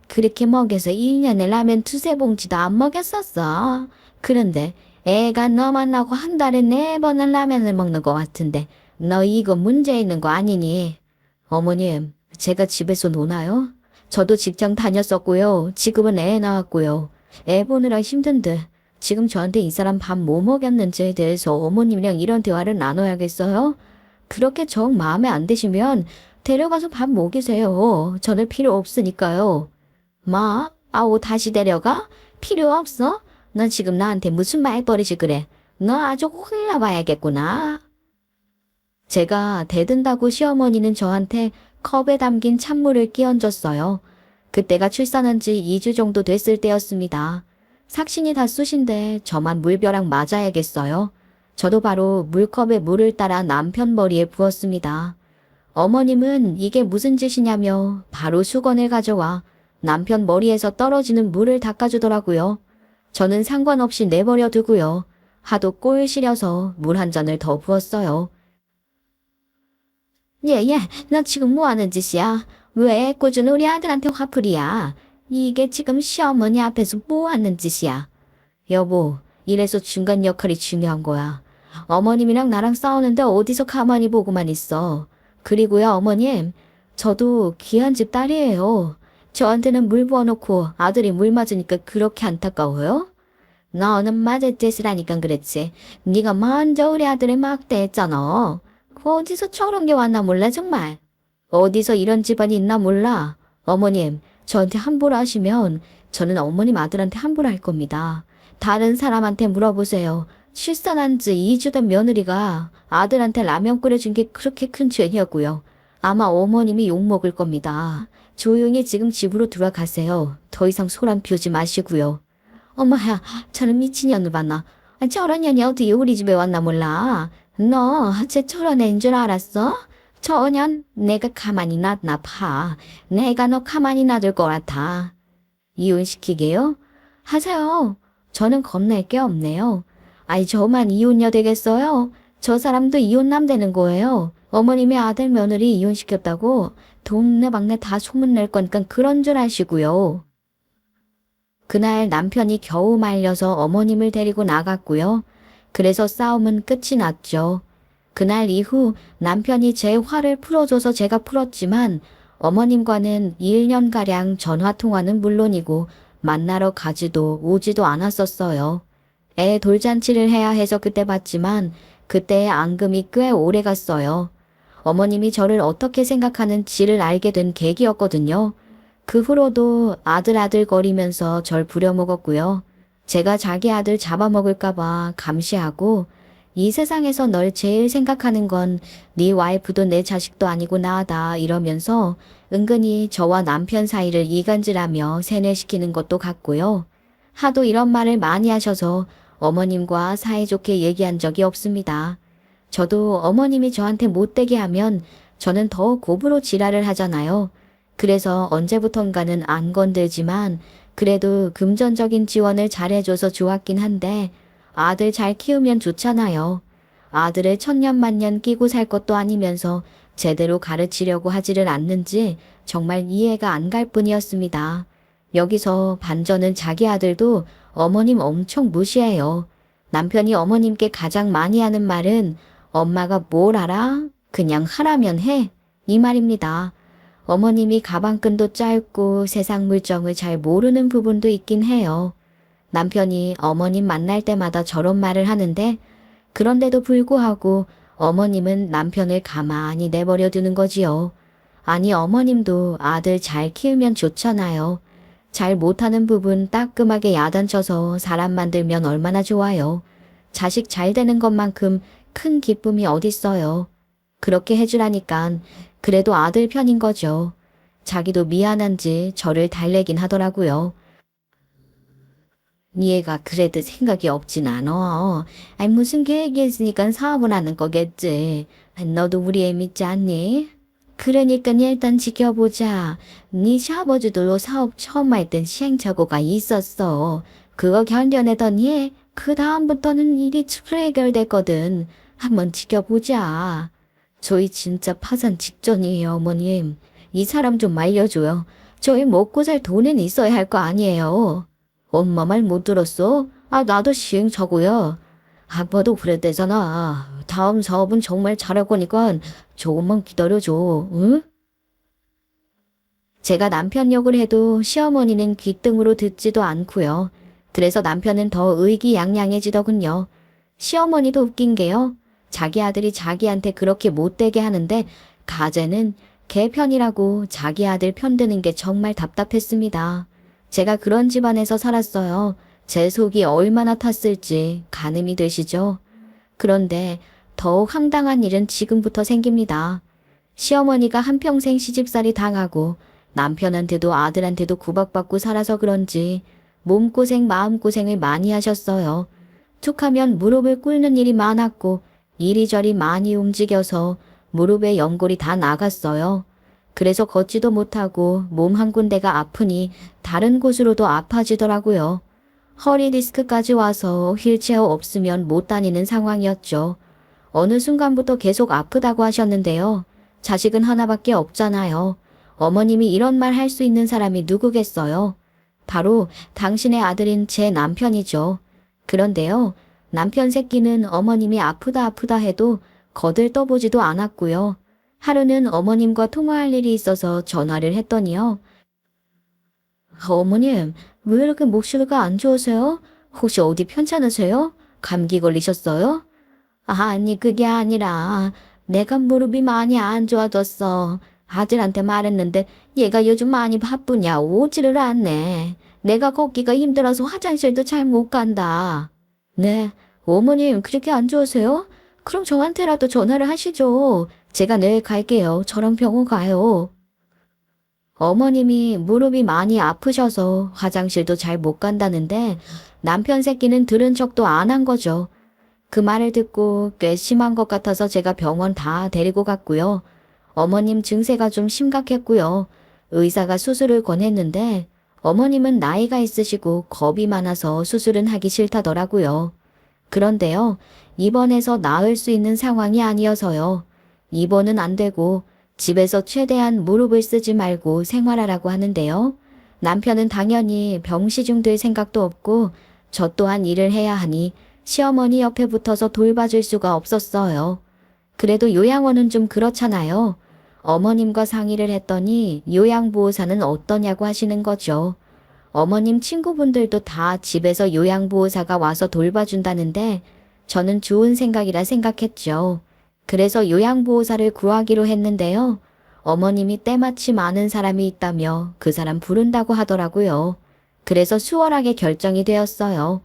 그렇게 먹여서 1년에 라면 2~3봉지도 안 먹였었어. 그런데 애가 너 만나고 한 달에 4번은 라면을 먹는 것 같은데 너 이거 문제 있는 거 아니니? 어머님, 제가 집에서 노나요? 저도 직장 다녔었고요. 지금은 애 낳았고요. 애 보느라 힘든데 지금 저한테 이 사람 밥 뭐 먹였는지에 대해서 어머님이랑 이런 대화를 나눠야겠어요? 그렇게 정 마음에 안 드시면 데려가서 밥 먹이세요. 저는 필요 없으니까요. 아오 다시 데려가? 필요 없어? 넌 지금 나한테 무슨 말버릇이 그래? 너 아주 혼나봐야겠구나. 제가 대든다고 시어머니는 저한테 컵에 담긴 찬물을 끼얹었어요. 그때가 출산한 지 2주 정도 됐을 때였습니다. 삭신이 다 쑤신데 저만 물벼락 맞아야겠어요. 저도 바로 물컵에 물을 따라 남편 머리에 부었습니다. 어머님은 이게 무슨 짓이냐며 바로 수건을 가져와 남편 머리에서 떨어지는 물을 닦아주더라고요. 저는 상관없이 내버려 두고요. 하도 꼴 시려서 물 한 잔을 더 부었어요. 얘, 너 지금 뭐 하는 짓이야? 왜 꾸준 우리 아들한테 화풀이야? 이게 지금 시어머니 앞에서 뭐 하는 짓이야? 여보, 이래서 중간 역할이 중요한 거야. 어머님이랑 나랑 싸우는데 어디서 가만히 보고만 있어. 그리고요, 어머님, 저도 귀한 집 딸이에요. 저한테는 물 부어놓고 아들이 물 맞으니까 그렇게 안타까워요? 너는 맞을 짓을 하니까 그랬지. 네가 먼저 우리 아들을 막대했잖아. 어디서 저런 게 왔나 몰라 정말. 어디서 이런 집안이 있나 몰라. 어머님, 저한테 함부로 하시면 저는 어머님 아들한테 함부로 할 겁니다. 다른 사람한테 물어보세요. 출산한 지 2주 된 며느리가 아들한테 라면 끓여준 게 그렇게 큰 죄냐고요. 아마 어머님이 욕먹을 겁니다. 조용히 지금 집으로 들어가세요. 더 이상 소란 피우지 마시고요. 엄마야, 저는 미친년을 봤나? 저런 년이 어떻게 우리 집에 왔나 몰라. 너 쟤 저런 애인 줄 알았어? 저 년 내가 가만히 놔두나 봐. 내가 너 가만히 놔둘 것 같아. 이혼시키게요? 하세요. 저는 겁낼 게 없네요. 아이 저만 이혼녀 되겠어요? 저 사람도 이혼남 되는 거예요. 어머님의 아들 며느리 이혼시켰다고 동네방네 다 소문낼 거니까 그런 줄 아시고요. 그날 남편이 겨우 말려서 어머님을 데리고 나갔고요. 그래서 싸움은 끝이 났죠. 그날 이후 남편이 제 화를 풀어줘서 제가 풀었지만 어머님과는 1년가량 전화통화는 물론이고 만나러 가지도 오지도 않았었어요. 애 돌잔치를 해야 해서 그때 봤지만 그때의 앙금이 꽤 오래 갔어요. 어머님이 저를 어떻게 생각하는지를 알게 된 계기였거든요. 그 후로도 아들 거리면서 절 부려먹었고요. 제가 자기 아들 잡아먹을까봐 감시하고 이 세상에서 널 제일 생각하는 건 네 와이프도 내 자식도 아니고 나다 이러면서 은근히 저와 남편 사이를 이간질하며 세뇌시키는 것도 같고요. 하도 이런 말을 많이 하셔서 어머님과 사이좋게 얘기한 적이 없습니다. 저도 어머님이 저한테 못되게 하면 저는 더 곱으로 지랄을 하잖아요. 그래서 언제부턴가는 안 건들지만 그래도 금전적인 지원을 잘해줘서 좋았긴 한데 아들 잘 키우면 좋잖아요. 아들을 천년만년 끼고 살 것도 아니면서 제대로 가르치려고 하지를 않는지 정말 이해가 안 갈 뿐이었습니다. 여기서 반전은 자기 아들도 어머님 엄청 무시해요. 남편이 어머님께 가장 많이 하는 말은 엄마가 뭘 알아? 그냥 하라면 해. 이 말입니다. 어머님이 가방끈도 짧고 세상 물정을 잘 모르는 부분도 있긴 해요. 남편이 어머님 만날 때마다 저런 말을 하는데 그런데도 불구하고 어머님은 남편을 가만히 내버려 두는 거지요. 아니 어머님도 아들 잘 키우면 좋잖아요. 잘 못하는 부분 따끔하게 야단쳐서 사람 만들면 얼마나 좋아요. 자식 잘 되는 것만큼 큰 기쁨이 어딨어요. 그렇게 해주라니깐 그래도 아들 편인 거죠. 자기도 미안한지 저를 달래긴 하더라고요. 얘가 그래도 생각이 없진 않아. 아니 무슨 계획이 있으니까 사업을 하는 거겠지. 너도 우리 애 믿지 않니? 그러니까 일단 지켜보자. 네 시아버지도 사업 처음 할 땐 시행착오가 있었어. 그거 견뎌내더니 그 다음부터는 일이 해결됐거든. 한번 지켜보자. 저희 진짜 파산 직전이에요, 어머님. 이 사람 좀 말려줘요. 저희 먹고 살 돈은 있어야 할 거 아니에요. 엄마 말 못 들었어? 아, 나도 시행착오야. 아빠도 그랬대잖아. 다음 사업은 정말 잘할 거니까 조금만 기다려줘, 응? 제가 남편 욕을 해도 시어머니는 귓등으로 듣지도 않고요. 그래서 남편은 더 의기양양해지더군요. 시어머니도 웃긴 게요. 자기 아들이 자기한테 그렇게 못되게 하는데 가재는 걔 편이라고 자기 아들 편드는 게 정말 답답했습니다. 제가 그런 집안에서 살았어요. 제 속이 얼마나 탔을지 가늠이 되시죠? 그런데 더욱 황당한 일은 지금부터 생깁니다. 시어머니가 한평생 시집살이 당하고 남편한테도 아들한테도 구박받고 살아서 그런지 몸고생 마음고생을 많이 하셨어요. 툭하면 무릎을 꿇는 일이 많았고 이리저리 많이 움직여서 무릎에 연골이 다 나갔어요. 그래서 걷지도 못하고 몸 한 군데가 아프니 다른 곳으로도 아파지더라고요. 허리 디스크까지 와서 휠체어 없으면 못 다니는 상황이었죠. 어느 순간부터 계속 아프다고 하셨는데요. 자식은 하나밖에 없잖아요. 어머님이 이런 말 할 수 있는 사람이 누구겠어요? 바로 당신의 아들인 제 남편이죠. 그런데요. 남편 새끼는 어머님이 아프다 아프다 해도 거들떠보지도 않았고요. 하루는 어머님과 통화할 일이 있어서 전화를 했더니요. 어머님, 왜 이렇게 목소리가 안 좋으세요? 혹시 어디 편찮으세요? 감기 걸리셨어요? 아니, 그게 아니라 내가 무릎이 많이 안 좋아졌어. 아들한테 말했는데 얘가 요즘 많이 바쁘냐 오지를 않네. 내가 걷기가 힘들어서 화장실도 잘 못 간다. 네, 어머님 그렇게 안 좋으세요? 그럼 저한테라도 전화를 하시죠. 제가 내일 갈게요. 저랑 병원 가요. 어머님이 무릎이 많이 아프셔서 화장실도 잘 못 간다는데 남편 새끼는 들은 척도 안 한 거죠. 그 말을 듣고 꽤 심한 것 같아서 제가 병원 다 데리고 갔고요. 어머님 증세가 좀 심각했고요. 의사가 수술을 권했는데 어머님은 나이가 있으시고 겁이 많아서 수술은 하기 싫다더라고요. 그런데요. 입원해서 나을 수 있는 상황이 아니어서요. 입원은 안 되고 집에서 최대한 무릎을 쓰지 말고 생활하라고 하는데요. 남편은 당연히 병시중 될 생각도 없고 저 또한 일을 해야 하니 시어머니 옆에 붙어서 돌봐줄 수가 없었어요. 그래도 요양원은 좀 그렇잖아요. 어머님과 상의를 했더니 요양보호사는 어떠냐고 하시는 거죠. 어머님 친구분들도 다 집에서 요양보호사가 와서 돌봐준다는데 저는 좋은 생각이라 생각했죠. 그래서 요양보호사를 구하기로 했는데요. 어머님이 때마침 아는 사람이 있다며 그 사람 부른다고 하더라고요. 그래서 수월하게 결정이 되었어요.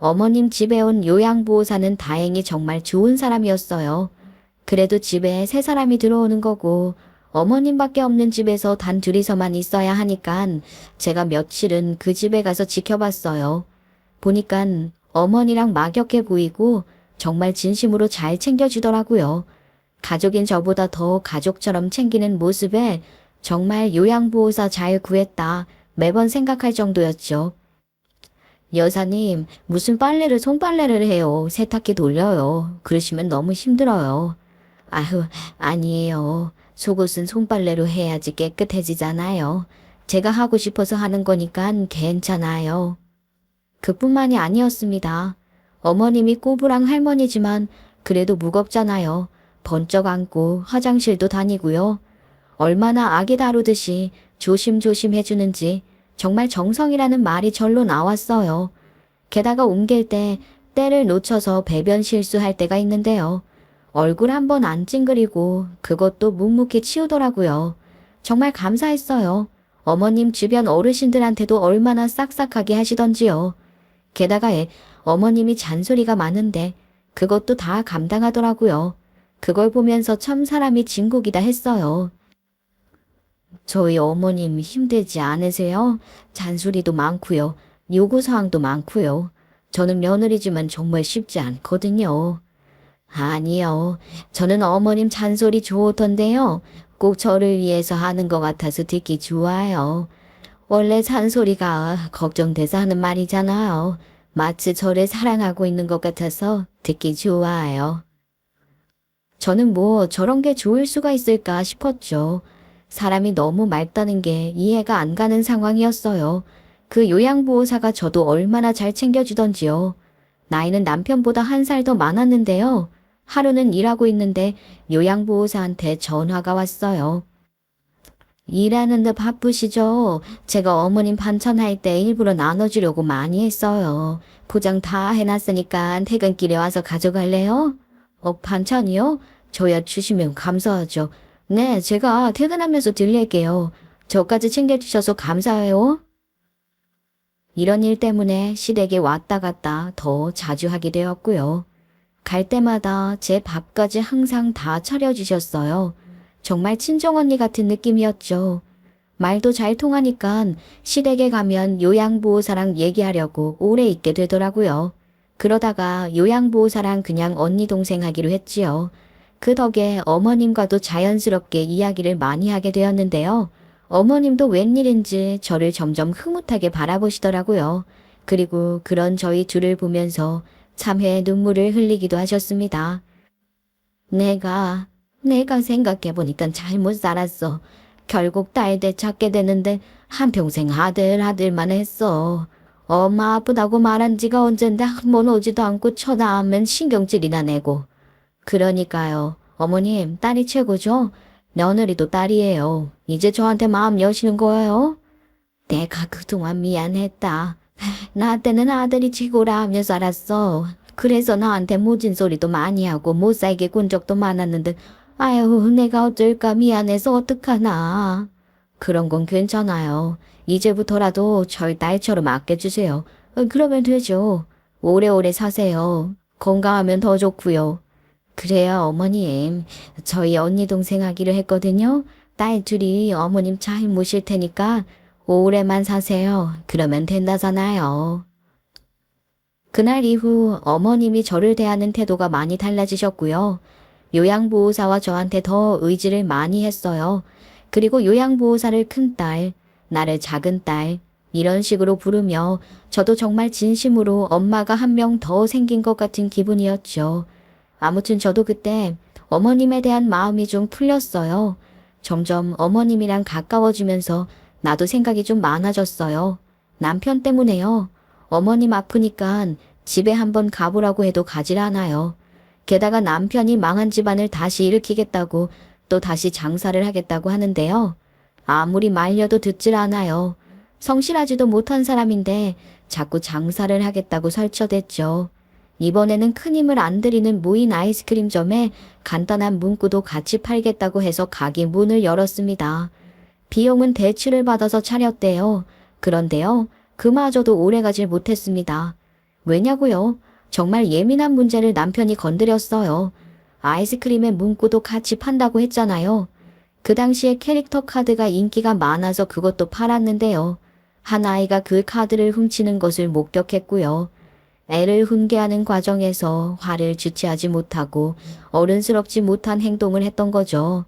어머님 집에 온 요양보호사는 다행히 정말 좋은 사람이었어요. 그래도 집에 세 사람이 들어오는 거고 어머님밖에 없는 집에서 단 둘이서만 있어야 하니깐 제가 며칠은 그 집에 가서 지켜봤어요. 보니깐 어머니랑 막역해 보이고 정말 진심으로 잘 챙겨주더라고요. 가족인 저보다 더 가족처럼 챙기는 모습에 정말 요양보호사 잘 구했다 매번 생각할 정도였죠. 여사님, 무슨 빨래를 손빨래를 해요. 세탁기 돌려요. 그러시면 너무 힘들어요. 아휴, 아니에요. 속옷은 손빨래로 해야지 깨끗해지잖아요. 제가 하고 싶어서 하는 거니까 괜찮아요. 그뿐만이 아니었습니다. 어머님이 꼬부랑 할머니지만 그래도 무겁잖아요. 번쩍 안고 화장실도 다니고요. 얼마나 아기 다루듯이 조심조심 해주는지 정말 정성이라는 말이 절로 나왔어요. 게다가 옮길 때 때를 놓쳐서 배변 실수할 때가 있는데요. 얼굴 한번 안 찡그리고 그것도 묵묵히 치우더라고요. 정말 감사했어요. 어머님 주변 어르신들한테도 얼마나 싹싹하게 하시던지요. 게다가 어머님이 잔소리가 많은데 그것도 다 감당하더라고요. 그걸 보면서 참 사람이 진국이다 했어요. 저희 어머님 힘들지 않으세요? 잔소리도 많고요. 요구사항도 많고요. 저는 며느리지만 정말 쉽지 않거든요. 아니요. 저는 어머님 잔소리 좋던데요. 꼭 저를 위해서 하는 것 같아서 듣기 좋아요. 원래 잔소리가 걱정돼서 하는 말이잖아요. 마치 저를 사랑하고 있는 것 같아서 듣기 좋아요. 저는 뭐 저런 게 좋을 수가 있을까 싶었죠. 사람이 너무 맑다는 게 이해가 안 가는 상황이었어요. 그 요양보호사가 저도 얼마나 잘 챙겨주던지요. 나이는 남편보다 1살 더 많았는데요. 하루는 일하고 있는데 요양보호사한테 전화가 왔어요. 일하는데 바쁘시죠? 제가 어머님 반찬할 때 일부러 나눠주려고 많이 했어요. 포장 다 해놨으니까 퇴근길에 와서 가져갈래요? 반찬이요? 저야 주시면 감사하죠. 네, 제가 퇴근하면서 들릴게요. 저까지 챙겨주셔서 감사해요. 이런 일 때문에 시댁에 왔다 갔다 더 자주 하게 되었고요. 갈 때마다 제 밥까지 항상 다 차려주셨어요. 정말 친정언니 같은 느낌이었죠. 말도 잘 통하니까 시댁에 가면 요양보호사랑 얘기하려고 오래 있게 되더라고요. 그러다가 요양보호사랑 그냥 언니 동생 하기로 했지요. 그 덕에 어머님과도 자연스럽게 이야기를 많이 하게 되었는데요. 어머님도 웬일인지 저를 점점 흐뭇하게 바라보시더라고요. 그리고 그런 저희 둘을 보면서 참회의 눈물을 흘리기도 하셨습니다. 내가 생각해보니까 잘못 살았어. 결국 딸 찾게 되는데 한평생 아들만 했어. 엄마 아프다고 말한 지가 언젠데 한 번 오지도 않고 쳐다보면 신경질이나 내고. 그러니까요. 어머님, 딸이 최고죠? 며느리도 딸이에요. 이제 저한테 마음 여시는 거예요? 내가 그동안 미안했다. 나 때는 아들이 최고라 하며 살았어. 그래서 나한테 모진 소리도 많이 하고 못 살게 군 적도 많았는데 아유 내가 어쩔까 미안해서 어떡하나. 그런 건 괜찮아요. 이제부터라도 절 딸처럼 아껴주세요. 그러면 되죠. 오래오래 사세요. 건강하면 더 좋고요. 그래요 어머님. 저희 언니 동생 하기로 했거든요. 딸 둘이 어머님 잘 모실 테니까 오래만 사세요. 그러면 된다잖아요. 그날 이후 어머님이 저를 대하는 태도가 많이 달라지셨고요. 요양보호사와 저한테 더 의지를 많이 했어요. 그리고 요양보호사를 큰딸, 나를 작은딸, 이런 식으로 부르며 저도 정말 진심으로 엄마가 한 명 더 생긴 것 같은 기분이었죠. 아무튼 저도 그때 어머님에 대한 마음이 좀 풀렸어요. 점점 어머님이랑 가까워지면서 나도 생각이 좀 많아졌어요. 남편 때문에요. 어머님 아프니까 집에 한번 가보라고 해도 가질 않아요. 게다가 남편이 망한 집안을 다시 일으키겠다고 또 다시 장사를 하겠다고 하는데요. 아무리 말려도 듣질 않아요. 성실하지도 못한 사람인데 자꾸 장사를 하겠다고 설쳐댔죠. 이번에는 큰 힘을 안 들이는 무인 아이스크림점에 간단한 문구도 같이 팔겠다고 해서 가게 문을 열었습니다. 비용은 대출을 받아서 차렸대요. 그런데요, 그마저도 오래가질 못했습니다. 왜냐고요? 정말 예민한 문제를 남편이 건드렸어요. 아이스크림의 문구도 같이 판다고 했잖아요. 그 당시에 캐릭터 카드가 인기가 많아서 그것도 팔았는데요. 한 아이가 그 카드를 훔치는 것을 목격했고요. 애를 훈계하는 과정에서 화를 주체하지 못하고 어른스럽지 못한 행동을 했던 거죠.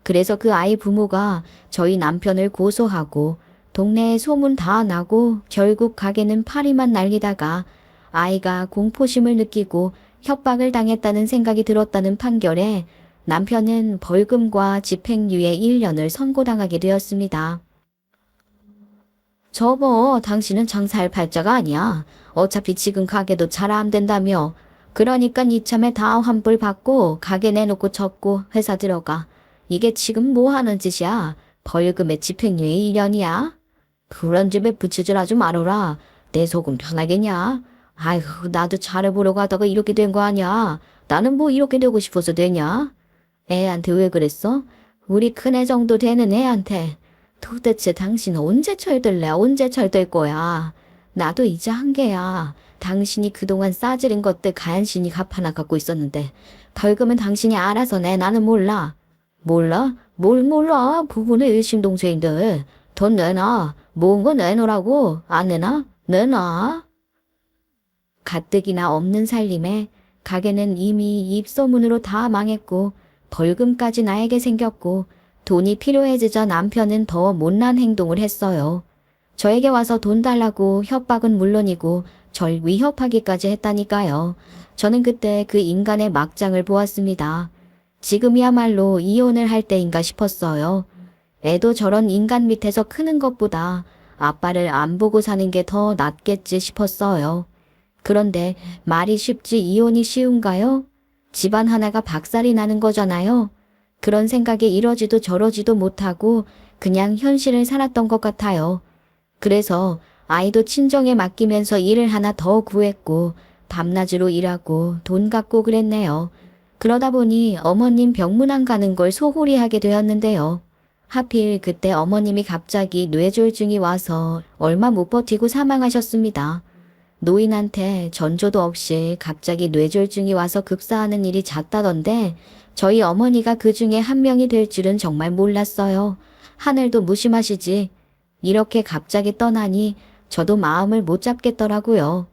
그래서 그 아이 부모가 저희 남편을 고소하고 동네에 소문 다 나고 결국 가게는 파리만 날리다가 아이가 공포심을 느끼고 협박을 당했다는 생각이 들었다는 판결에 남편은 벌금과 집행유예 1년을 선고당하게 되었습니다. 저거 당신은 장사할 팔자가 아니야. 어차피 지금 가게도 잘 안 된다며. 그러니까 이참에 다 환불 받고 가게 내놓고 접고 회사 들어가. 이게 지금 뭐 하는 짓이야? 벌금에 집행유예 1년이야? 그런 집에 부치질 하지 말어라. 내 속은 편하겠냐? 아이고 나도 잘해보려고 하다가 이렇게 된 거 아니야. 나는 뭐 이렇게 되고 싶어서 되냐? 애한테 왜 그랬어? 우리 큰애 정도 되는 애한테. 도대체 당신 언제 철들래? 언제 철들 거야? 나도 이제 한계야. 당신이 그동안 싸지른 것들 간신히 갚아나 갖고 있었는데 벌금은 당신이 알아서 내. 나는 몰라. 몰라? 뭘 몰라? 부부는 일심동체인데 돈 내놔. 모은 거 내놓으라고. 안 내놔? 내놔. 가뜩이나 없는 살림에 가게는 이미 입소문으로 다 망했고 벌금까지 나에게 생겼고 돈이 필요해지자 남편은 더 못난 행동을 했어요. 저에게 와서 돈 달라고 협박은 물론이고 절 위협하기까지 했다니까요. 저는 그때 그 인간의 막장을 보았습니다. 지금이야말로 이혼을 할 때인가 싶었어요. 애도 저런 인간 밑에서 크는 것보다 아빠를 안 보고 사는 게 더 낫겠지 싶었어요. 그런데 말이 쉽지 이혼이 쉬운가요? 집안 하나가 박살이 나는 거잖아요. 그런 생각에 이러지도 저러지도 못하고 그냥 현실을 살았던 것 같아요. 그래서 아이도 친정에 맡기면서 일을 하나 더 구했고 밤낮으로 일하고 돈 갚고 그랬네요. 그러다 보니 어머님 병문안 가는 걸 소홀히 하게 되었는데요. 하필 그때 어머님이 갑자기 뇌졸중이 와서 얼마 못 버티고 사망하셨습니다. 노인한테 전조도 없이 갑자기 뇌졸중이 와서 급사하는 일이 잦다던데 저희 어머니가 그 중에 한 명이 될 줄은 정말 몰랐어요. 하늘도 무심하시지. 이렇게 갑자기 떠나니 저도 마음을 못 잡겠더라고요.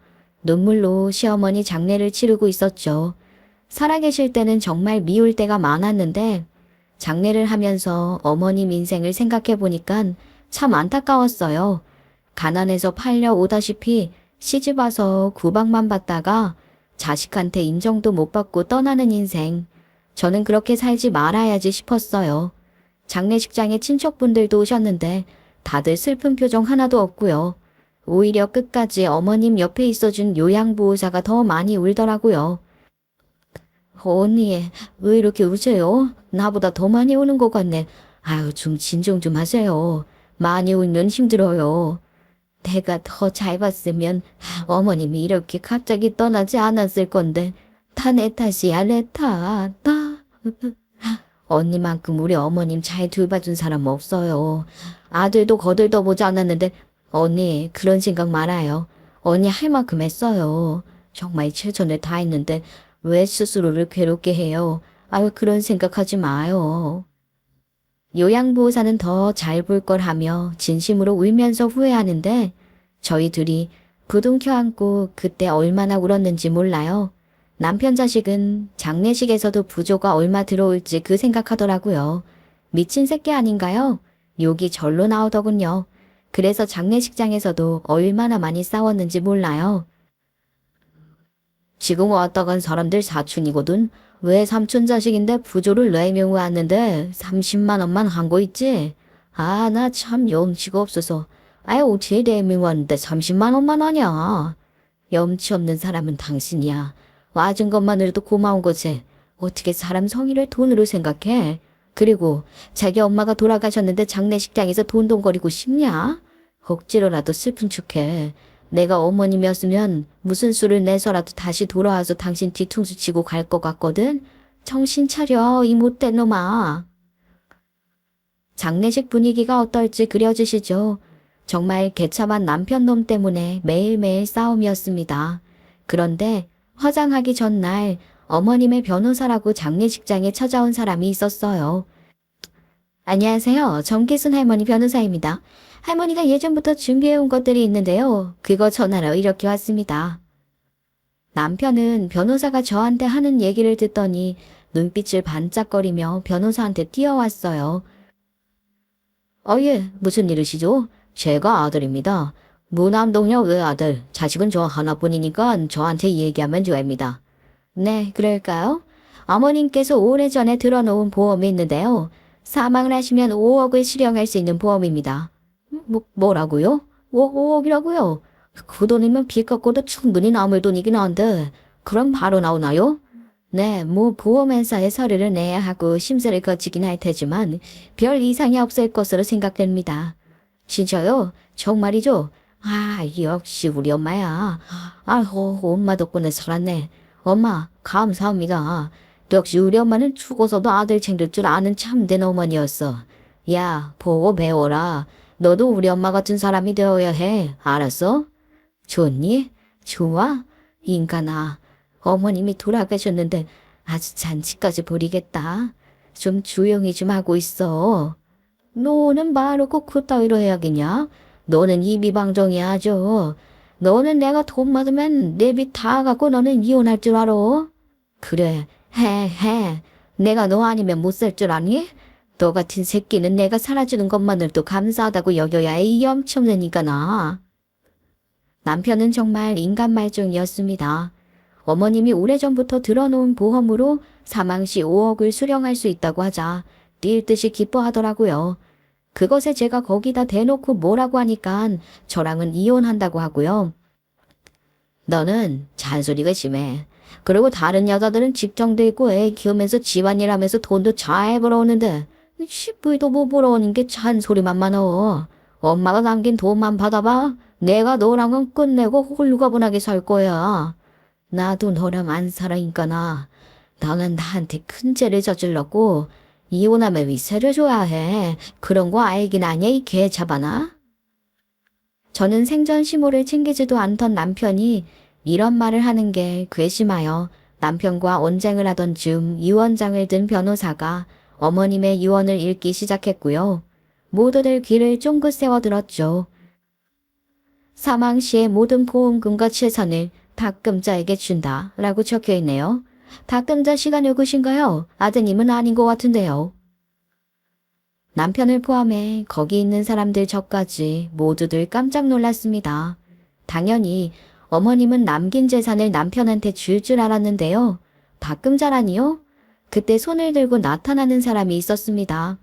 눈물로 시어머니 장례를 치르고 있었죠. 살아계실 때는 정말 미울 때가 많았는데 장례를 하면서 어머님 인생을 생각해 보니까 참 안타까웠어요. 가난해서 팔려오다시피 시집 와서 구박만 받다가 자식한테 인정도 못 받고 떠나는 인생. 저는 그렇게 살지 말아야지 싶었어요. 장례식장에 친척분들도 오셨는데 다들 슬픈 표정 하나도 없고요. 오히려 끝까지 어머님 옆에 있어준 요양보호사가 더 많이 울더라고요. 언니, 왜 이렇게 우세요? 나보다 더 많이 우는 것 같네. 아유, 좀 진정 좀 하세요. 많이 울면 힘들어요. 내가 더 잘 봤으면 어머님이 이렇게 갑자기 떠나지 않았을 건데 다 내 탓이야, 내 탓. 언니만큼 우리 어머님 잘 돌봐준 사람 없어요. 아들도 거들떠 보지 않았는데 언니 그런 생각 말아요. 언니 할 만큼 했어요. 정말 최선을 다했는데 왜 스스로를 괴롭게 해요? 아유 그런 생각하지 마요. 요양보호사는 더 잘 볼 걸 하며 진심으로 울면서 후회하는데 저희 둘이 부둥켜 안고 그때 얼마나 울었는지 몰라요. 남편 자식은 장례식에서도 부조가 얼마 들어올지 그 생각하더라고요. 미친 새끼 아닌가요? 욕이 절로 나오더군요. 그래서 장례식장에서도 얼마나 많이 싸웠는지 몰라요. 지금 왔다 간 사람들 사촌이거든. 왜 삼촌 자식인데 부조를 4명 왔는데 30만 원만 한 거 있지? 아, 나 참 염치가 없어서. 아예 어떻게 4명 왔는데 30만 원만 하냐? 염치 없는 사람은 당신이야. 와준 것만으로도 고마운 거지. 어떻게 사람 성의를 돈으로 생각해? 그리고 자기 엄마가 돌아가셨는데 장례식장에서 돈돈거리고 싶냐? 억지로라도 슬픈 척해. 내가 어머님이었으면 무슨 수를 내서라도 다시 돌아와서 당신 뒤통수 치고 갈 것 같거든? 정신 차려, 이 못된 놈아. 장례식 분위기가 어떨지 그려지시죠? 정말 개참한 남편 놈 때문에 매일매일 싸움이었습니다. 그런데 화장하기 전날 어머님의 변호사라고 장례식장에 찾아온 사람이 있었어요. 안녕하세요. 정기순 할머니 변호사입니다. 할머니가 예전부터 준비해온 것들이 있는데요. 그거 전하러 이렇게 왔습니다. 남편은 변호사가 저한테 하는 얘기를 듣더니 눈빛을 반짝거리며 변호사한테 뛰어왔어요. 예, 무슨 일이시죠? 제가 아들입니다. 무남동녀 외아들, 자식은 저 하나뿐이니까 저한테 얘기하면 됩니다. 네, 그럴까요? 어머님께서 오래전에 들어놓은 보험이 있는데요. 사망을 하시면 5억을 실형할 수 있는 보험입니다. 뭐라고요? 5억이라고요? 그 돈이면 빚 갚고도 충분히 남을 돈이긴 한데 그럼 바로 나오나요? 네, 보험회사에 서류를 내야 하고 심사를 거치긴 할 테지만 별 이상이 없을 것으로 생각됩니다. 진짜요? 정말이죠? 역시 우리 엄마야. 엄마 덕분에 살았네. 엄마, 감사합니다. 역시 우리 엄마는 죽어서도 아들 챙길 줄 아는 참된 어머니였어. 야, 보고 배워라. 너도 우리 엄마 같은 사람이 되어야 해. 알았어? 좋니? 좋아? 인간아. 어머님이 돌아가셨는데 아주 잔치까지 벌이겠다. 좀 조용히 좀 하고 있어. 너는 말하고 그따위로 해야겠냐? 너는 이비방정이야 아주. 너는 내가 돈 받으면 내 빚 다 갖고 너는 이혼할 줄 알아? 그래, 해. 내가 너 아니면 못 살 줄 아니? 너 같은 새끼는 내가 살아주는 것만으로도 감사하다고 여겨야 해. 이 엄청난 인간아. 남편은 정말 인간 말종이었습니다. 어머님이 오래전부터 들어놓은 보험으로 사망 시 5억을 수령할 수 있다고 하자 뛸 듯이 기뻐하더라고요. 그것에 제가 거기다 대놓고 뭐라고 하니까 저랑은 이혼한다고 하고요. 너는 잔소리가 심해. 그리고 다른 여자들은 직장도 있고 애 키우면서 집안일 하면서 돈도 잘 벌어오는데 시부이도 못 벌어오는 게 잔소리만 많어. 엄마가 남긴 돈만 받아봐. 내가 너랑은 끝내고 홀가분하게 살 거야. 나도 너랑 안 살아 인간아. 너는 나한테 큰 죄를 저질렀고 이혼하면 위세를 줘야 해. 그런 거 알긴 아냐 이 개 잡아나? 저는 생전 시모를 챙기지도 않던 남편이 이런 말을 하는 게 괘씸하여 남편과 언쟁을 하던 중 유언장을 든 변호사가 어머님의 유언을 읽기 시작했고요. 모두들 귀를 쫑긋 세워 들었죠. 사망 시의 모든 보험금과 재산을 닭금자에게 준다 라고 적혀있네요. 닭금자 씨가 누구신가요? 아드님은 아닌 것 같은데요. 남편을 포함해 거기 있는 사람들 저까지 모두들 깜짝 놀랐습니다. 당연히 어머님은 남긴 재산을 남편한테 줄 줄 알았는데요. 닭금자라니요? 그때 손을 들고 나타나는 사람이 있었습니다.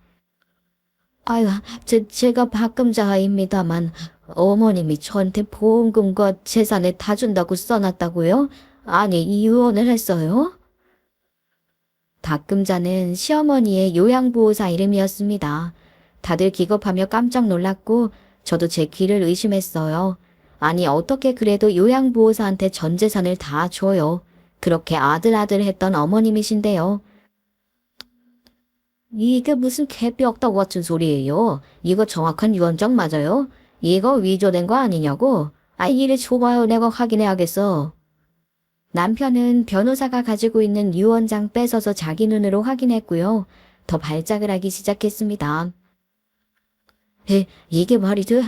제가 닭금자입니다만 어머님이 저한테 보험금과 재산을 다 준다고 써놨다고요? 아니, 이혼을 했어요? 닭금자는 시어머니의 요양보호사 이름이었습니다. 다들 기겁하며 깜짝 놀랐고 저도 제 귀를 의심했어요. 아니 어떻게 그래도 요양보호사한테 전 재산을 다 줘요. 그렇게 아들 했던 어머님이신데요. 이게 무슨 개뼈옥다구 같은 소리예요. 이거 정확한 유언장 맞아요? 이거 위조된 거 아니냐고? 이리 줘봐요. 내가 확인해야겠어. 남편은 변호사가 가지고 있는 유언장 뺏어서 자기 눈으로 확인했고요. 더 발작을 하기 시작했습니다. 이게 말이 돼?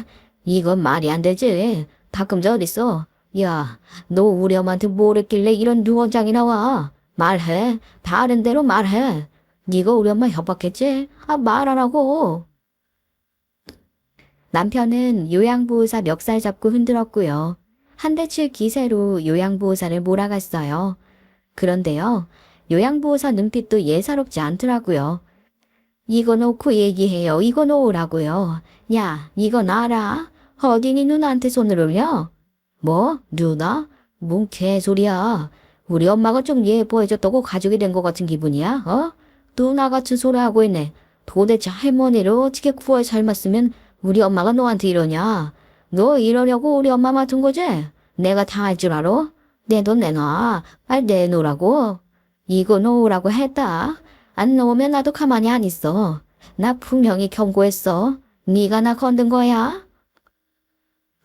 이건 말이 안 되지. 닭금자 어딨어? 야, 너 우리 엄마한테 뭘 했길래 이런 유언장이 나와? 말해. 다른 대로 말해. 네가 우리 엄마 협박했지? 말하라고. 남편은 요양보호사 멱살 잡고 흔들었고요. 한 대 칠 기세로 요양보호사를 몰아갔어요. 그런데요, 요양보호사 눈빛도 예사롭지 않더라고요. 이거 놓고 얘기해요. 이거 놓으라고요. 야, 이건 알아? 어디니 누나한테 손을 올려? 뭐? 누나? 뭔 개소리야. 우리 엄마가 좀 예뻐해줬다고 가족이 된 것 같은 기분이야? 누나 같은 소리 하고 있네. 도대체 할머니를 어떻게 구워 삶았으면 우리 엄마가 너한테 이러냐? 너 이러려고 우리 엄마 맡은 거지? 내가 다 할 줄 알아? 내 돈 내놔. 내놓으라고. 이거 놓으라고 했다. 안 놓으면 나도 가만히 안 있어. 나 분명히 경고했어. 네가 나 건든 거야?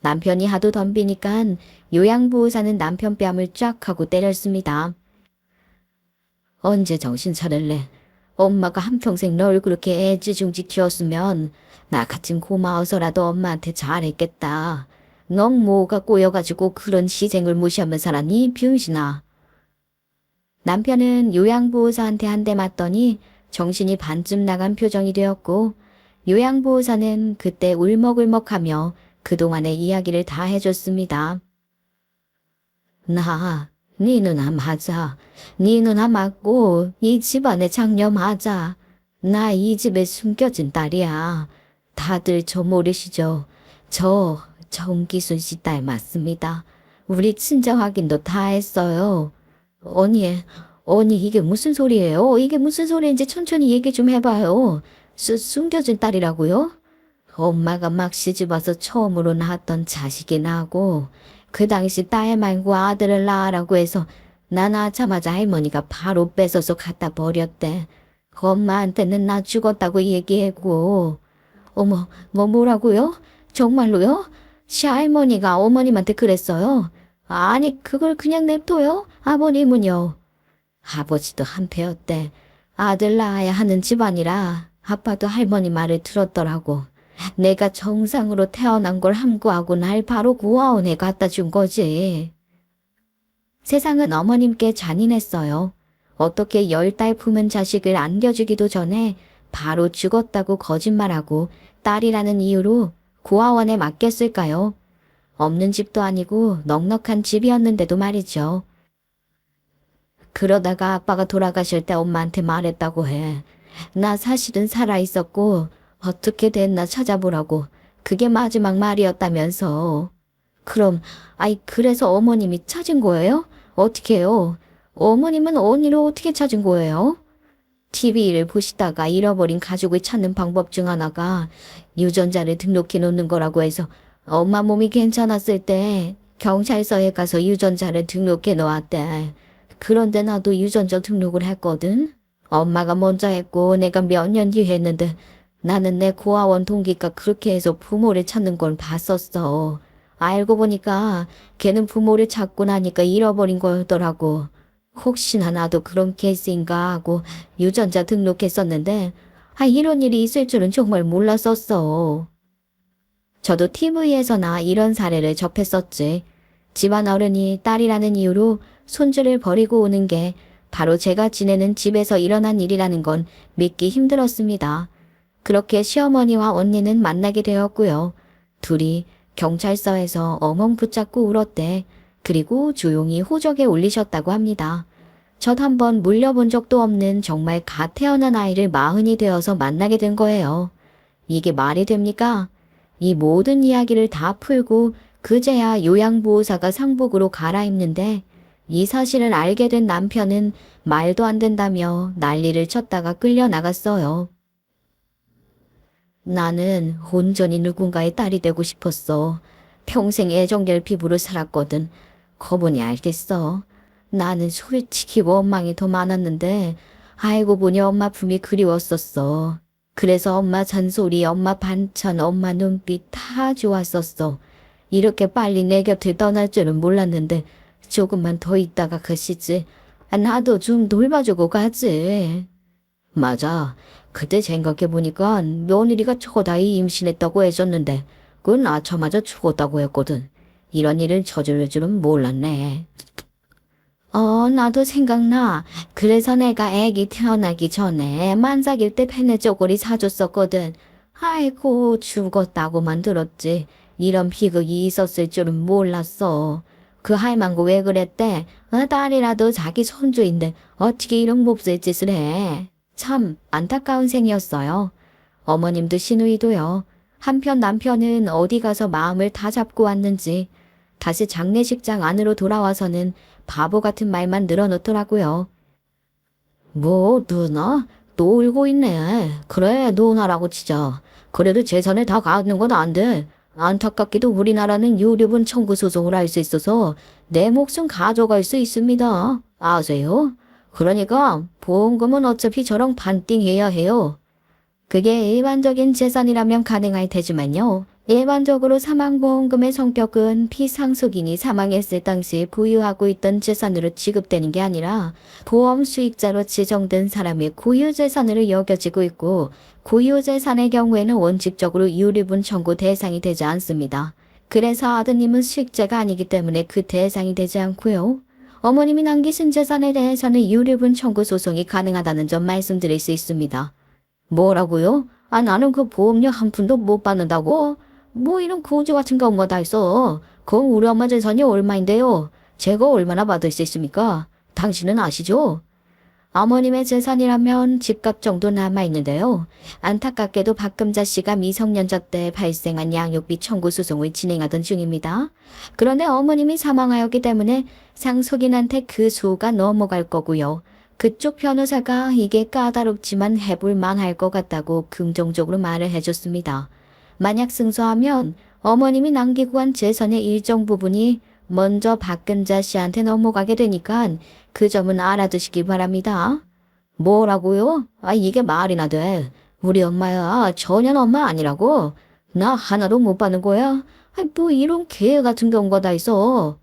남편이 하도 덤비니까 요양보호사는 남편 뺨을 쫙 하고 때렸습니다. 언제 정신 차릴래? 엄마가 한평생 널 그렇게 애지중지 키웠으면 나 같은 고마워서라도 엄마한테 잘했겠다. 넌 뭐가 꼬여가지고 그런 희생을 무시하며 살았니, 병신아. 남편은 요양보호사한테 한 대 맞더니 정신이 반쯤 나간 표정이 되었고, 요양보호사는 그때 울먹울먹하며 그동안의 이야기를 다 해줬습니다. 네 누나 맞아. 네 누나 맞고 이 집안의 장녀 맞아. 나 이 집에 숨겨진 딸이야. 다들 저 모르시죠? 저 정기순 씨 딸 맞습니다. 우리 친정 확인도 다 했어요. 언니 이게 무슨 소리예요? 이게 무슨 소리인지 천천히 얘기 좀 해봐요. 숨겨진 딸이라고요? 엄마가 막 시집와서 처음으로 낳았던 자식이 나고 그 당시 딸 말고 아들을 낳으라고 해서 나 낳자마자 할머니가 바로 뺏어서 갖다 버렸대. 엄마한테는 나 죽었다고 얘기했고. 어머, 뭐라고요? 정말로요? 시할머니가 어머님한테 그랬어요? 아니, 그걸 그냥 냅둬요? 아버님은요? 아버지도 한패였대. 아들 낳아야 하는 집안이라 아빠도 할머니 말을 들었더라고. 내가 정상으로 태어난 걸 함구하고 날 바로 고아원에 갖다 준 거지. 세상은 어머님께 잔인했어요. 어떻게 10달 품은 자식을 안겨주기도 전에 바로 죽었다고 거짓말하고 딸이라는 이유로 고아원에 맡겼을까요? 없는 집도 아니고 넉넉한 집이었는데도 말이죠. 그러다가 아빠가 돌아가실 때 엄마한테 말했다고 해. 나 사실은 살아있었고 어떻게 됐나 찾아보라고. 그게 마지막 말이었다면서. 그럼, 그래서 어머님이 찾은 거예요? 어떻게 해요? 어머님은 언니를 어떻게 찾은 거예요? TV를 보시다가 잃어버린 가족을 찾는 방법 중 하나가 유전자를 등록해 놓는 거라고 해서 엄마 몸이 괜찮았을 때 경찰서에 가서 유전자를 등록해 놓았대. 그런데 나도 유전자 등록을 했거든. 엄마가 먼저 했고 내가 몇 년 뒤에 했는데 나는 내 고아원 동기가 그렇게 해서 부모를 찾는 걸 봤었어. 알고 보니까 걔는 부모를 찾고 나니까 잃어버린 거였더라고. 혹시나 나도 그런 케이스인가 하고 유전자 등록했었는데 이런 일이 있을 줄은 정말 몰랐었어. 저도 TV에서나 이런 사례를 접했었지. 집안 어른이 딸이라는 이유로 손주를 버리고 오는 게 바로 제가 지내는 집에서 일어난 일이라는 건 믿기 힘들었습니다. 그렇게 시어머니와 언니는 만나게 되었고요. 둘이 경찰서에서 엉엉 붙잡고 울었대. 그리고 조용히 호적에 올리셨다고 합니다. 전 한번 물려본 적도 없는 정말 갓 태어난 아이를 마흔이 되어서 만나게 된 거예요. 이게 말이 됩니까? 이 모든 이야기를 다 풀고 그제야 요양보호사가 상복으로 갈아입는데 이 사실을 알게 된 남편은 말도 안 된다며 난리를 쳤다가 끌려나갔어요. 나는 온전히 누군가의 딸이 되고 싶었어. 평생 애정결핍으로 살았거든. 거보니 알겠어. 나는 솔직히 원망이 더 많았는데 알고 보니 엄마 품이 그리웠었어. 그래서 엄마 잔소리, 엄마 반찬, 엄마 눈빛 다 좋았었어. 이렇게 빨리 내 곁을 떠날 줄은 몰랐는데 조금만 더 있다가 가시지. 나도 좀 돌봐주고 가지. 맞아. 그때 생각해보니까 며느리가 초다이 임신했다고 해줬는데 그건 낳자마자 죽었다고 했거든. 이런 일을 저지를 줄은 몰랐네. 나도 생각나. 그래서 내가 애기 태어나기 전에 만삭일 때 페네 쪼고리 사줬었거든. 아이고 죽었다고만 들었지. 이런 비극이 있었을 줄은 몰랐어. 그 할망구 왜 그랬대? 딸이라도 자기 손주인데 어떻게 이런 몹쓸 짓을 해? 참 안타까운 생이었어요. 어머님도 시누이도요. 한편 남편은 어디 가서 마음을 다 잡고 왔는지 다시 장례식장 안으로 돌아와서는 바보 같은 말만 늘어놓더라고요. 뭐 누나? 또 울고 있네. 그래 누나라고 치자. 그래도 재산을 다 갖는 건 안 돼. 안타깝게도 우리나라는 유류분 청구 소송을 할 수 있어서 내 목숨 가져갈 수 있습니다. 아세요? 그러니까 보험금은 어차피 저랑 반띵해야 해요. 그게 일반적인 재산이라면 가능할 테지만요. 일반적으로 사망보험금의 성격은 피상속인이 사망했을 당시 보유하고 있던 재산으로 지급되는 게 아니라 보험 수익자로 지정된 사람의 고유재산으로 여겨지고 있고, 고유재산의 경우에는 원칙적으로 유류분 청구 대상이 되지 않습니다. 그래서 아드님은 수익자가 아니기 때문에 그 대상이 되지 않고요. 어머님이 남기신 재산에 대해서는 유류분 청구 소송이 가능하다는 점 말씀드릴 수 있습니다. 뭐라고요? 나는 그 보험료 한 푼도 못 받는다고? 뭐 이런 거지 같은 거 엄마 다 있어. 그건 우리 엄마 재산이 얼마인데요? 제가 얼마나 받을 수 있습니까? 당신은 아시죠? 어머님의 재산이라면 집값 정도 남아있는데요. 안타깝게도 박금자 씨가 미성년자 때 발생한 양육비 청구 소송을 진행하던 중입니다. 그런데 어머님이 사망하였기 때문에 상속인한테 그 수가 넘어갈 거고요. 그쪽 변호사가 이게 까다롭지만 해볼 만할 것 같다고 긍정적으로 말을 해줬습니다. 만약 승소하면 어머님이 남기고 간 재산의 일정 부분이 먼저 박근자 씨한테 넘어가게 되니까 그 점은 알아두시기 바랍니다. 뭐라고요? 이게 말이나 돼. 우리 엄마야 전혀 엄마 아니라고. 나 하나도 못 받는 거야. 뭐 이런 개 같은 경우가 다 있어.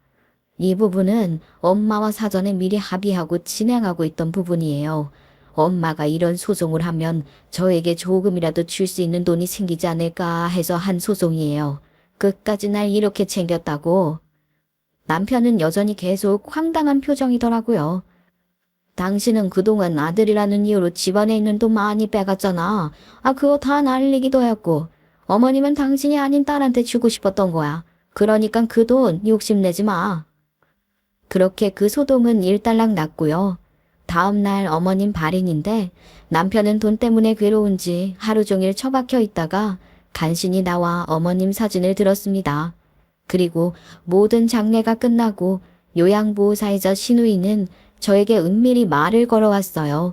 이 부분은 엄마와 사전에 미리 합의하고 진행하고 있던 부분이에요. 엄마가 이런 소송을 하면 저에게 조금이라도 줄 수 있는 돈이 생기지 않을까 해서 한 소송이에요. 끝까지 날 이렇게 챙겼다고. 남편은 여전히 계속 황당한 표정이더라고요. 당신은 그동안 아들이라는 이유로 집안에 있는 돈 많이 빼갔잖아. 그거 다 날리기도 했고. 어머님은 당신이 아닌 딸한테 주고 싶었던 거야. 그러니까 그 돈 욕심내지 마. 그렇게 그 소동은 일단락 났고요. 다음 날 어머님 발인인데 남편은 돈 때문에 괴로운지 하루 종일 처박혀 있다가 간신히 나와 어머님 사진을 들었습니다. 그리고 모든 장례가 끝나고 요양보호사이자 시누이는 저에게 은밀히 말을 걸어왔어요.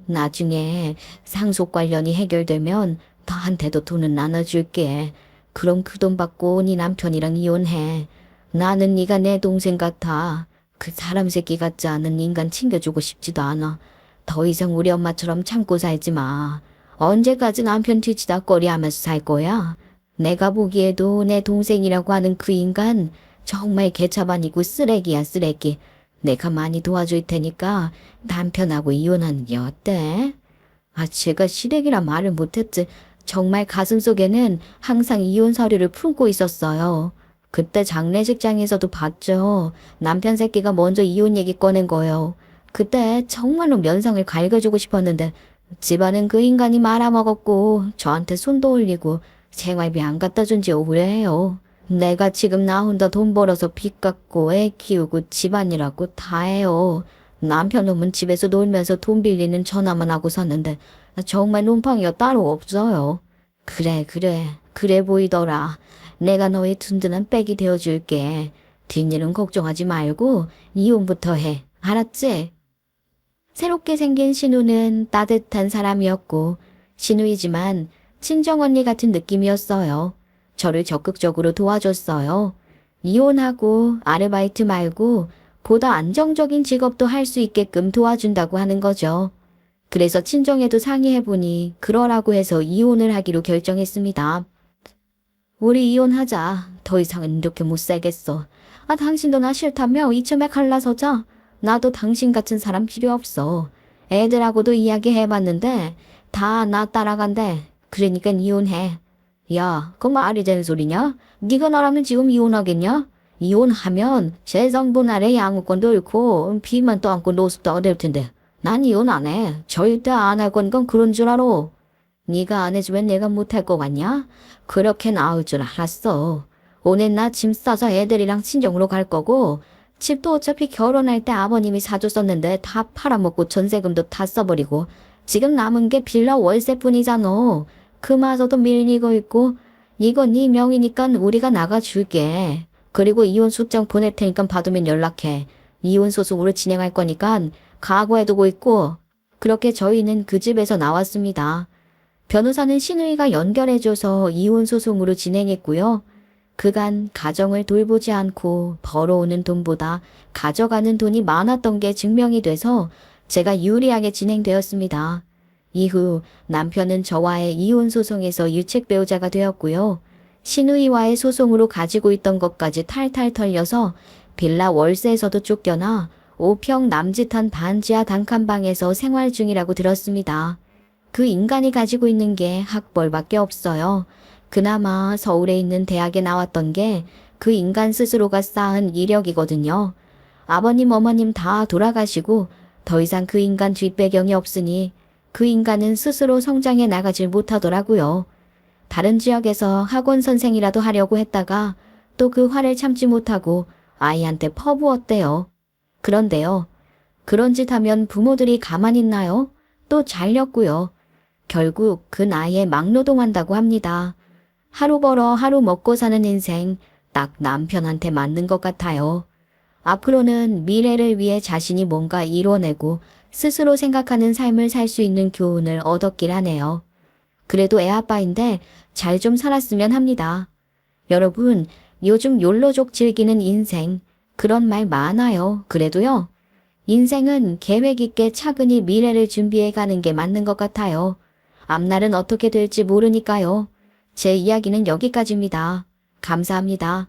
나중에 상속 관련이 해결되면 너한테도 돈은 나눠줄게. 그럼 그 돈 받고 네 남편이랑 이혼해. 나는 네가 내 동생 같아. 그 사람 새끼 같지 않은 인간 챙겨주고 싶지도 않아. 더 이상 우리 엄마처럼 참고 살지 마. 언제까지 남편 뒤치다꺼리 하면서 살 거야? 내가 보기에도 내 동생이라고 하는 그 인간 정말 개차반이고 쓰레기야, 쓰레기. 내가 많이 도와줄 테니까 남편하고 이혼하는 게 어때? 제가 시댁이라 말을 못했지. 정말 가슴속에는 항상 이혼 서류를 품고 있었어요. 그때 장례식장에서도 봤죠. 남편 새끼가 먼저 이혼 얘기 꺼낸 거예요. 그때 정말로 면상을 갈겨주고 싶었는데 집안은 그 인간이 말아먹었고 저한테 손도 올리고 생활비 안 갖다 준 지 오래해요. 내가 지금 나 혼자 돈 벌어서 빚 갚고 애 키우고 집안이라고 다 해요. 남편 놈은 집에서 놀면서 돈 빌리는 전화만 하고 샀는데 정말 놈팡이가 따로 없어요. 그래 보이더라. 내가 너의 든든한 백이 되어줄게. 뒷일은 걱정하지 말고 이혼부터 해. 알았지? 새롭게 생긴 신우는 따뜻한 사람이었고 신우이지만 친정언니 같은 느낌이었어요. 저를 적극적으로 도와줬어요. 이혼하고 아르바이트 말고 보다 안정적인 직업도 할 수 있게끔 도와준다고 하는 거죠. 그래서 친정에도 상의해보니 그러라고 해서 이혼을 하기로 결정했습니다. 우리 이혼하자. 더 이상은 이렇게 못 살겠어. 당신도 나 싫다며 이쯤에 갈라서자. 나도 당신 같은 사람 필요 없어. 애들하고도 이야기해봤는데 다 나 따라간대. 그러니까 이혼해. 야, 그거 말이 되는 소리냐? 네가 나라면 지금 이혼하겠냐? 이혼하면 재정분 아래 양육권도 잃고 비만 떠안고 노숙자가 될 텐데. 난 이혼 안 해. 절대 안 할 거니까 그런 줄 알아. 네가 안 해주면 내가 못할 거 같냐? 그렇게 나올 줄 알았어. 오늘 나 짐 싸서 애들이랑 친정으로 갈 거고 집도 어차피 결혼할 때 아버님이 사줬었는데 다 팔아먹고 전세금도 다 써버리고 지금 남은 게 빌라 월세뿐이잖아. 그마저도 밀리고 있고 이거 네 명이니까 우리가 나가줄게. 그리고 이혼 소장 보낼 테니까 받으면 연락해. 이혼 소송으로 진행할 거니까 각오해두고 있고. 그렇게 저희는 그 집에서 나왔습니다. 변호사는 신우이가 연결해줘서 이혼 소송으로 진행했고요. 그간 가정을 돌보지 않고 벌어오는 돈보다 가져가는 돈이 많았던 게 증명이 돼서 제가 유리하게 진행되었습니다. 이후 남편은 저와의 이혼 소송에서 유책 배우자가 되었고요. 신우이와의 소송으로 가지고 있던 것까지 탈탈 털려서 빌라 월세에서도 쫓겨나 5평 남짓한 반지하 단칸방에서 생활 중이라고 들었습니다. 그 인간이 가지고 있는 게 학벌밖에 없어요. 그나마 서울에 있는 대학에 나왔던 게 그 인간 스스로가 쌓은 이력이거든요. 아버님, 어머님 다 돌아가시고 더 이상 그 인간 뒷배경이 없으니 그 인간은 스스로 성장해 나가질 못하더라고요. 다른 지역에서 학원 선생이라도 하려고 했다가 또 그 화를 참지 못하고 아이한테 퍼부었대요. 그런데요. 그런 짓 하면 부모들이 가만히 있나요? 또 잘렸고요. 결국 그 나이에 막노동한다고 합니다. 하루 벌어 하루 먹고 사는 인생 딱 남편한테 맞는 것 같아요. 앞으로는 미래를 위해 자신이 뭔가 이뤄내고 스스로 생각하는 삶을 살 수 있는 교훈을 얻었길 하네요. 그래도 애아빠인데 잘 좀 살았으면 합니다. 여러분, 요즘 욜로족 즐기는 인생 그런 말 많아요. 그래도요. 인생은 계획 있게 차근히 미래를 준비해 가는 게 맞는 것 같아요. 앞날은 어떻게 될지 모르니까요. 제 이야기는 여기까지입니다. 감사합니다.